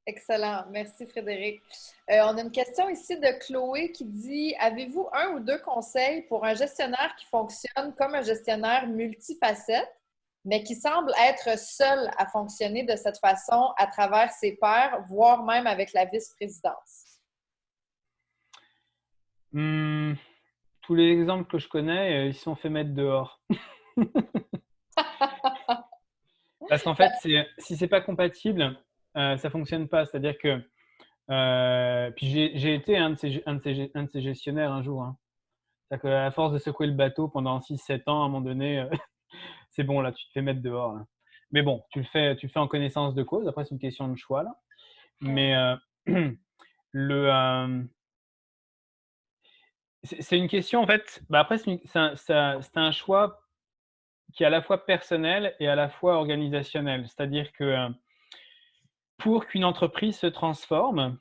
Excellent. Merci, Frédéric. On a une question ici de Chloé qui dit: avez-vous un ou deux conseils pour un gestionnaire qui fonctionne comme un gestionnaire multifacette, mais qui semble être seul à fonctionner de cette façon à travers ses pairs, voire même avec la vice-présidence? Tous les exemples que je connais, ils se sont fait mettre dehors. Parce qu'en fait, si c'est pas compatible, ça fonctionne pas. C'est-à-dire que puis j'ai été un de ces gestionnaires un jour. Hein. C'est-à-dire qu'à force de secouer le bateau pendant 6-7 ans, à un moment donné, c'est bon, là, tu te fais mettre dehors. Là. Mais bon, tu le fais en connaissance de cause. Après, c'est une question de choix. Là. Mais c'est une question, en fait. Bah après, c'est un choix qui est à la fois personnel et à la fois organisationnel. C'est-à-dire que pour qu'une entreprise se transforme,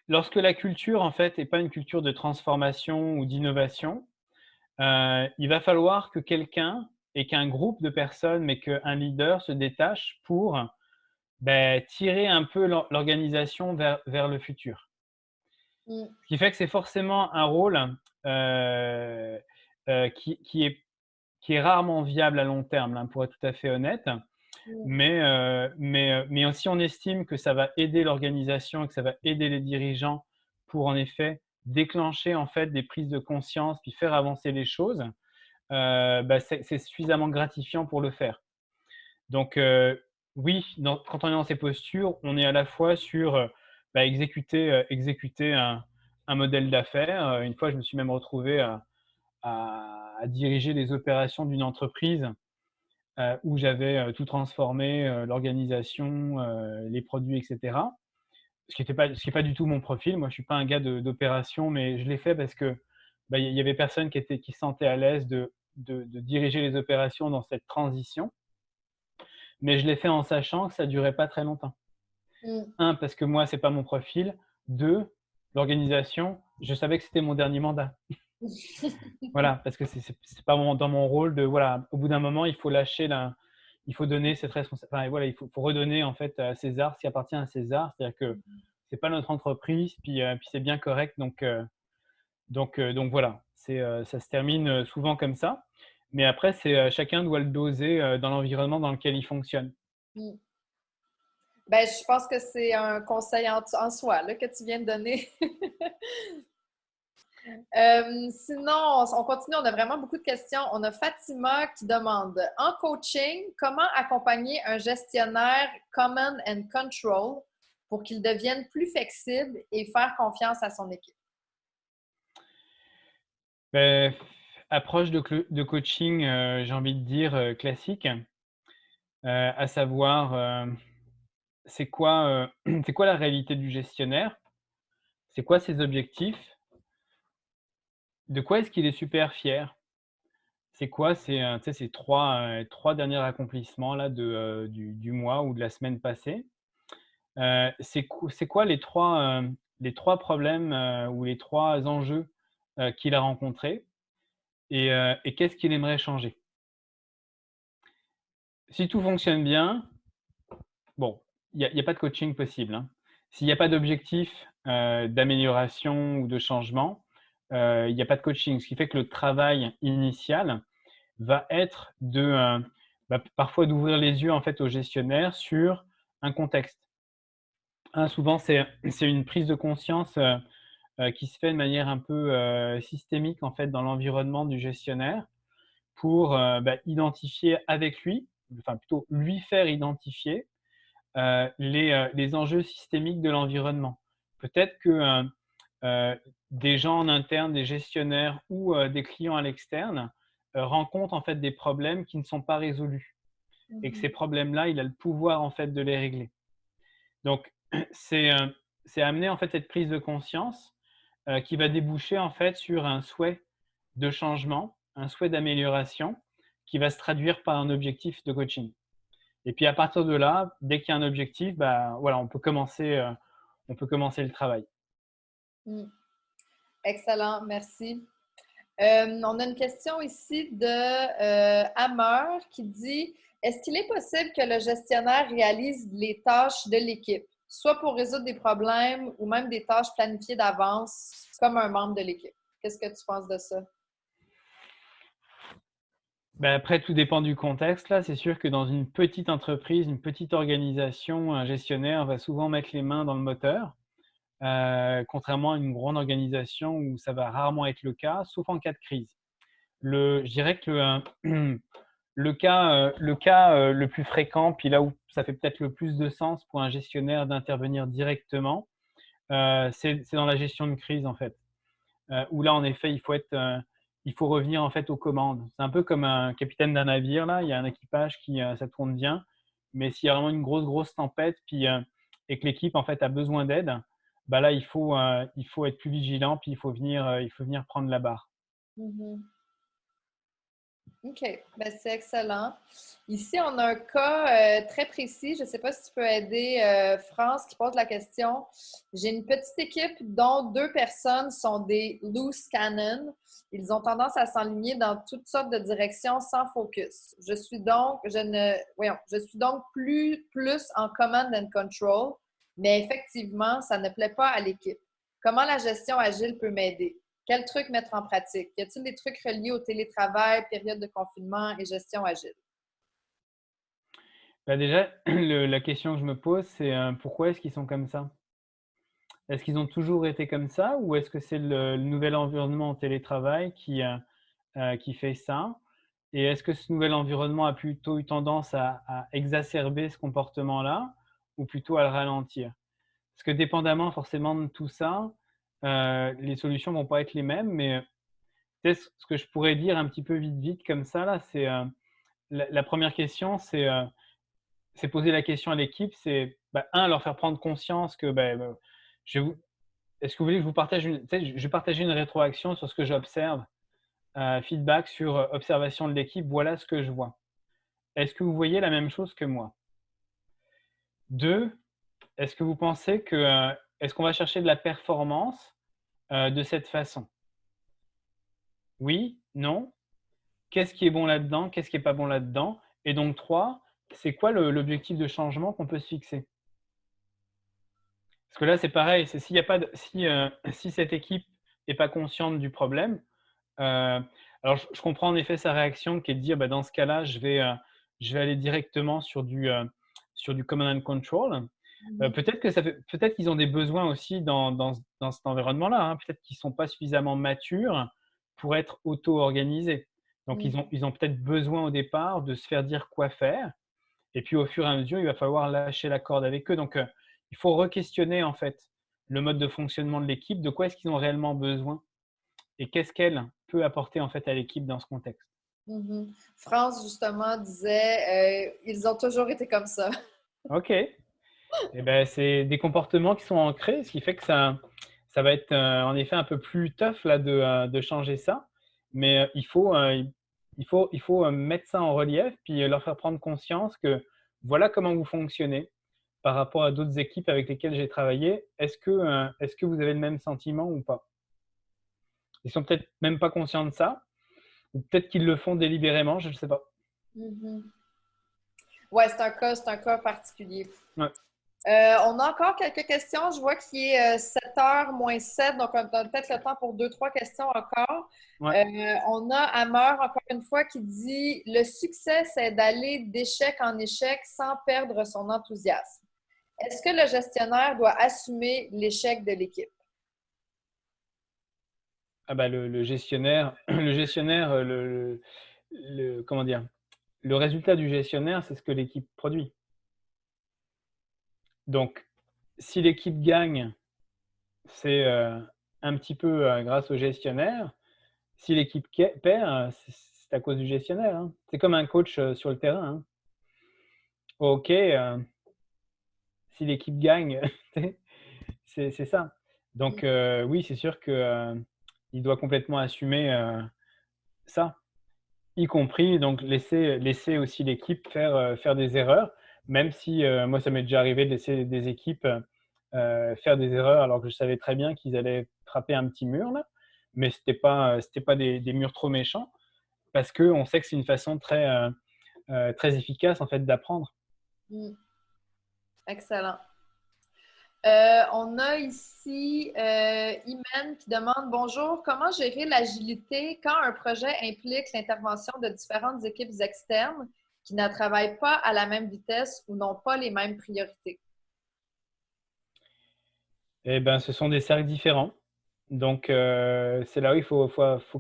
lorsque la culture, en fait, n'est pas une culture de transformation ou d'innovation, il va falloir que quelqu'un et qu'un groupe de personnes, mais qu'un leader se détache pour tirer un peu l'organisation vers le futur. Ce qui fait que c'est forcément un rôle qui est rarement viable à long terme, hein, pour être tout à fait honnête. Mais si on estime que ça va aider l'organisation et que ça va aider les dirigeants pour en effet déclencher en fait des prises de conscience puis faire avancer les choses, c'est suffisamment gratifiant pour le faire. Donc oui, quand on est dans ces postures, on est à la fois sur exécuter un modèle d'affaires. Une fois, je me suis même retrouvé à diriger les opérations d'une entreprise où j'avais tout transformé, l'organisation, les produits, etc. Ce qui n'est pas du tout mon profil. Moi, je ne suis pas un gars d'opération, mais je l'ai fait parce que y avait personne qui se sentait à l'aise de diriger les opérations dans cette transition. Mais je l'ai fait en sachant que ça ne durait pas très longtemps. Un, parce que moi, ce n'est pas mon profil. Deux, l'organisation, je savais que c'était mon dernier mandat. Voilà, parce que c'est pas dans mon rôle de voilà. Au bout d'un moment, il faut lâcher il faut donner cette responsabilité. Enfin, voilà, il faut redonner en fait à César ce qui appartient à César. C'est-à-dire que c'est pas notre entreprise, puis c'est bien correct. Donc voilà, ça se termine souvent comme ça. Mais après, chacun doit le doser dans l'environnement dans lequel il fonctionne. Je pense que c'est un conseil en soi là, que tu viens de donner. Sinon, on continue, on a vraiment beaucoup de questions. On a Fatima qui demande: en coaching, comment accompagner un gestionnaire command and control pour qu'il devienne plus flexible et faire confiance à son équipe? Approche de coaching, j'ai envie de dire classique, à savoir c'est quoi la réalité du gestionnaire? C'est quoi ses objectifs? De quoi est-ce qu'il est super fier? C'est quoi ces trois derniers accomplissements là du mois ou de la semaine passée? C'est quoi les trois problèmes ou les trois enjeux qu'il a rencontrés et qu'est-ce qu'il aimerait changer? Si tout fonctionne bien, bon, il y a pas de coaching possible, hein. S'il n'y a pas d'objectif d'amélioration ou de changement, il n'y a pas de coaching. Ce qui fait que le travail initial va être parfois d'ouvrir les yeux en fait au gestionnaire sur un contexte. Souvent, c'est une prise de conscience qui se fait de manière un peu systémique en fait dans l'environnement du gestionnaire pour identifier avec lui, enfin plutôt lui faire identifier les enjeux systémiques de l'environnement. Peut-être que des gens en interne, des gestionnaires ou des clients à l'externe rencontrent en fait des problèmes qui ne sont pas résolus et que ces problèmes-là, il a le pouvoir en fait de les régler. Donc c'est amener en fait cette prise de conscience qui va déboucher en fait sur un souhait de changement, un souhait d'amélioration qui va se traduire par un objectif de coaching. Et puis à partir de là, dès qu'il y a un objectif, voilà, on peut commencer le travail. Excellent, merci. On a une question ici de Hammer qui dit: est-ce qu'il est possible que le gestionnaire réalise les tâches de l'équipe, soit pour résoudre des problèmes ou même des tâches planifiées d'avance comme un membre de l'équipe. Qu'est-ce que tu penses de ça? Ben après, tout dépend du contexte. Là, c'est sûr que dans une petite entreprise, une petite organisation, un gestionnaire va souvent mettre les mains dans le moteur, contrairement à une grande organisation où ça va rarement être le cas, sauf en cas de crise. Je dirais que le cas le plus fréquent, puis là où ça fait peut-être le plus de sens pour un gestionnaire d'intervenir directement, c'est dans la gestion de crise en fait. Où là, en effet, il faut revenir en fait aux commandes. C'est un peu comme un capitaine d'un navire là. Il y a un équipage qui ça tourne bien, mais s'il y a vraiment une grosse tempête, puis et que l'équipe en fait a besoin d'aide, bah là il faut être plus vigilant, puis il faut venir prendre la barre. Mhm. OK, ben, c'est excellent. Ici, on a un cas très précis. Je ne sais pas si tu peux aider France qui pose la question. J'ai une petite équipe dont 2 personnes sont des loose cannons. Ils ont tendance à s'enligner dans toutes sortes de directions sans focus. Je suis donc plus en command and control, mais effectivement, ça ne plaît pas à l'équipe. Comment la gestion agile peut m'aider? Quels trucs mettre en pratique? Y a-t-il des trucs reliés au télétravail, période de confinement et gestion agile? Bah déjà, la question que je me pose, c'est pourquoi est-ce qu'ils sont comme ça? Est-ce qu'ils ont toujours été comme ça ou est-ce que c'est le nouvel environnement en télétravail qui fait ça? Et est-ce que ce nouvel environnement a plutôt eu tendance à exacerber ce comportement-là ou plutôt à le ralentir? Parce que dépendamment forcément de tout ça, les solutions vont pas être les mêmes, mais peut-être ce que je pourrais dire un petit peu vite comme ça là, c'est la première question, c'est poser la question à l'équipe, c'est bah, leur faire prendre conscience que je vais vous est-ce que vous voulez que je vous partage une, tu sais, je vais partager une rétroaction sur ce que j'observe, feedback sur observation de l'équipe, voilà ce que je vois. Est-ce que vous voyez la même chose que moi? 2, est-ce que vous pensez que est-ce qu'on va chercher de la performance de cette façon? Oui? Non? Qu'est-ce qui est bon là-dedans? Qu'est-ce qui est pas bon là-dedans? Et donc 3, c'est quoi l'objectif de changement qu'on peut se fixer? Parce que là, c'est pareil, c'est s'il y a pas de si cette équipe n'est pas consciente du problème, alors je comprends en effet sa réaction qui est de dire: «Bah, dans ce cas-là, je vais aller directement sur du command and control». Peut-être qu'ils ont des besoins aussi dans cet environnement-là, hein. Peut-être qu'ils sont pas suffisamment matures pour être auto-organisés. Donc Mmh. ils ont peut-être besoin au départ de se faire dire quoi faire et puis au fur et à mesure, il va falloir lâcher la corde avec eux. Donc il faut re-questionner en fait le mode de fonctionnement de l'équipe, de quoi est-ce qu'ils ont réellement besoin et qu'est-ce qu'elle peut apporter en fait à l'équipe dans ce contexte. Mhm. France, justement, disait ils ont toujours été comme ça. OK. Et ben, c'est des comportements qui sont ancrés, ce qui fait que ça va être en effet un peu plus tough là de changer ça. Mais il faut mettre ça en relief, puis leur faire prendre conscience que voilà comment vous fonctionnez par rapport à d'autres équipes avec lesquelles j'ai travaillé. Est-ce que vous avez le même sentiment ou pas? Ils sont peut-être même pas conscients de ça, ou peut-être qu'ils le font délibérément, je ne sais pas. Mhm. Ouais, c'est un cas particulier. Ouais. On a encore quelques questions. Je vois qu'il est 7h moins 7, donc on a peut-être le temps pour 2-3 questions encore. Ouais. On a Hammer, encore une fois, qui dit « Le succès, c'est d'aller d'échec en échec sans perdre son enthousiasme. Est-ce que le gestionnaire doit assumer l'échec de l'équipe? » Ah bah le gestionnaire, comment dire? Le résultat du gestionnaire, c'est ce que l'équipe produit. Donc, si l'équipe gagne, c'est un petit peu grâce au gestionnaire. Si l'équipe perd, c'est à cause du gestionnaire, hein. C'est comme un coach sur le terrain, hein. OK, si l'équipe gagne, c'est ça. Donc, oui, c'est sûr que il doit complètement assumer ça, y compris donc laisser aussi l'équipe faire des erreurs, même si moi, ça m'est déjà arrivé de laisser des équipes faire des erreurs alors que je savais très bien qu'ils allaient frapper un petit mur là, mais c'était pas des murs trop méchants parce qu'on sait que c'est une façon très efficace en fait d'apprendre. Mm. Excellent. On a ici Imen qui demande bonjour, comment gérer l'agilité quand un projet implique l'intervention de différentes équipes externes qui ne travaillent pas à la même vitesse ou n'ont pas les mêmes priorités? Eh bien, ce sont des cercles différents. Donc, c'est là où il faut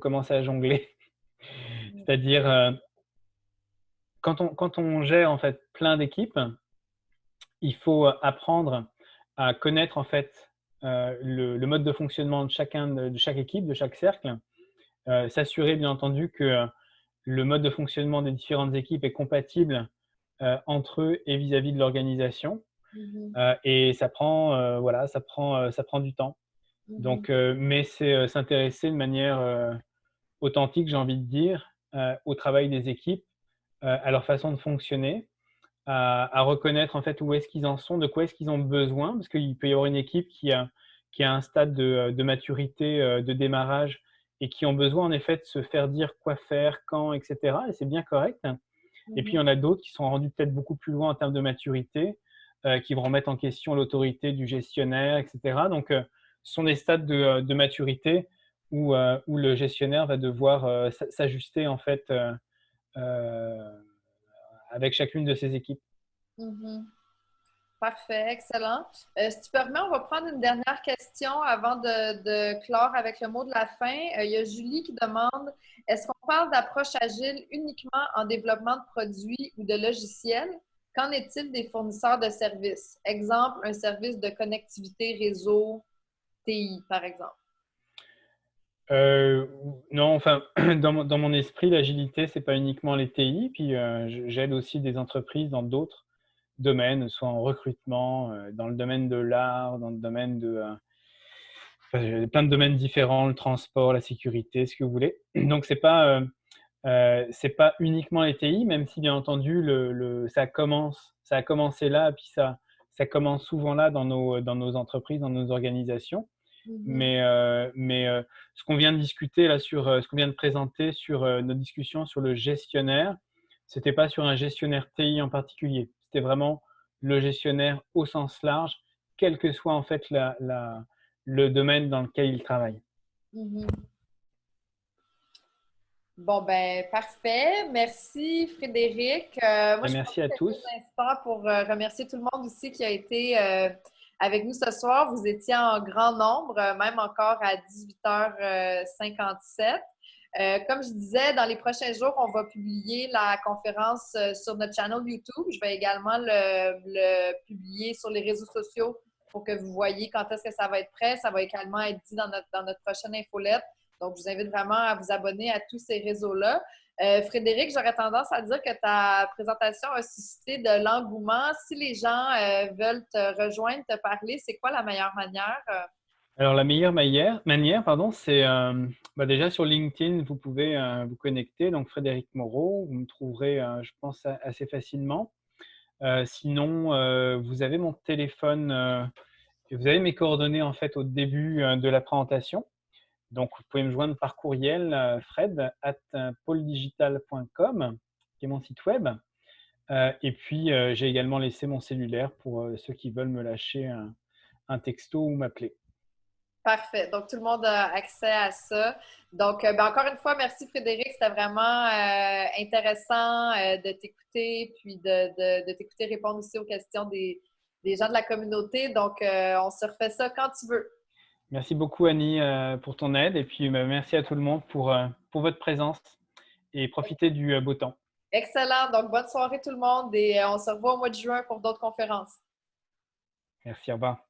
commencer à jongler. C'est-à-dire, quand on gère en fait plein d'équipes, il faut apprendre à connaître en fait le mode de fonctionnement de chaque équipe, de chaque cercle. S'assurer bien entendu que le mode de fonctionnement des différentes équipes est compatible entre eux et vis-à-vis de l'organisation. Et ça prend, voilà, ça prend du temps. Donc, mais c'est s'intéresser de manière authentique, j'ai envie de dire, au travail des équipes, à leur façon de fonctionner, à reconnaître en fait où est-ce qu'ils en sont, de quoi est-ce qu'ils ont besoin, parce qu'il peut y avoir une équipe qui a un stade de maturité, de démarrage et qui ont besoin en effet de se faire dire quoi faire, quand, etc. Et c'est bien correct. Et puis il y en a d'autres qui sont rendus peut-être beaucoup plus loin en termes de maturité, qui vont remettre en question l'autorité du gestionnaire, etc. Donc, ce sont des stades de maturité où le gestionnaire va devoir s'ajuster en fait avec chacune de ses équipes. Parfait, excellent. Si tu permets, on va prendre une dernière question avant de clore avec le mot de la fin. Il y a Julie qui demande, est-ce qu'on parle d'approche agile uniquement en développement de produits ou de logiciels? Qu'en est-il des fournisseurs de services? Exemple, un service de connectivité réseau TI, par exemple. Non, enfin, dans mon esprit, l'agilité, c'est pas uniquement les TI. Puis j'aide aussi des entreprises dans d'autres domaines, soit en recrutement, dans le domaine de l'art, dans le domaine de plein de domaines différents, le transport, la sécurité, ce que vous voulez. Donc c'est pas uniquement les TI, même si bien entendu ça a commencé là, puis ça commence souvent là dans nos entreprises, dans nos organisations. Mais ce qu'on vient de discuter là ce qu'on vient de présenter sur nos discussions sur le gestionnaire, c'était pas sur un gestionnaire TI en particulier. C'était vraiment le gestionnaire au sens large, quel que soit en fait le domaine dans lequel il travaille. Bon, ben parfait. Merci, Frédéric. Moi, je Merci à tous. quelques instants pour remercier tout le monde aussi qui a été avec nous ce soir. Vous étiez en grand nombre, même encore à 18h57. Comme je disais, dans les prochains jours, on va publier la conférence sur notre channel YouTube. Je vais également le publier sur les réseaux sociaux pour que vous voyez quand est-ce que ça va être prêt. Ça va également être dit dans notre prochaine infolette. Donc, je vous invite vraiment à vous abonner à tous ces réseaux-là. Frédéric, j'aurais tendance à dire que ta présentation a suscité de l'engouement. Si les gens veulent te rejoindre, te parler, c'est quoi la meilleure manière? Alors, la meilleure manière, c'est déjà sur LinkedIn, vous pouvez vous connecter. Donc, Frédéric Moreau, vous me trouverez, je pense, assez facilement. Sinon, vous avez mon téléphone et vous avez mes coordonnées en fait au début de la présentation. Donc, vous pouvez me joindre par courriel fred@poledigital.com, qui est mon site web. Et puis, j'ai également laissé mon cellulaire pour ceux qui veulent me lâcher un texto ou m'appeler. Parfait. Donc, tout le monde a accès à ça. Donc, encore une fois, merci Frédéric. C'était vraiment intéressant de t'écouter, puis de t'écouter répondre aussi aux questions des gens de la communauté. Donc, on se refait ça quand tu veux. Merci beaucoup, Annie, pour ton aide. Et puis, merci à tout le monde pour votre présence et profitez du beau temps. Excellent. Donc, bonne soirée tout le monde et on se revoit au mois de juin pour d'autres conférences. Merci, au revoir.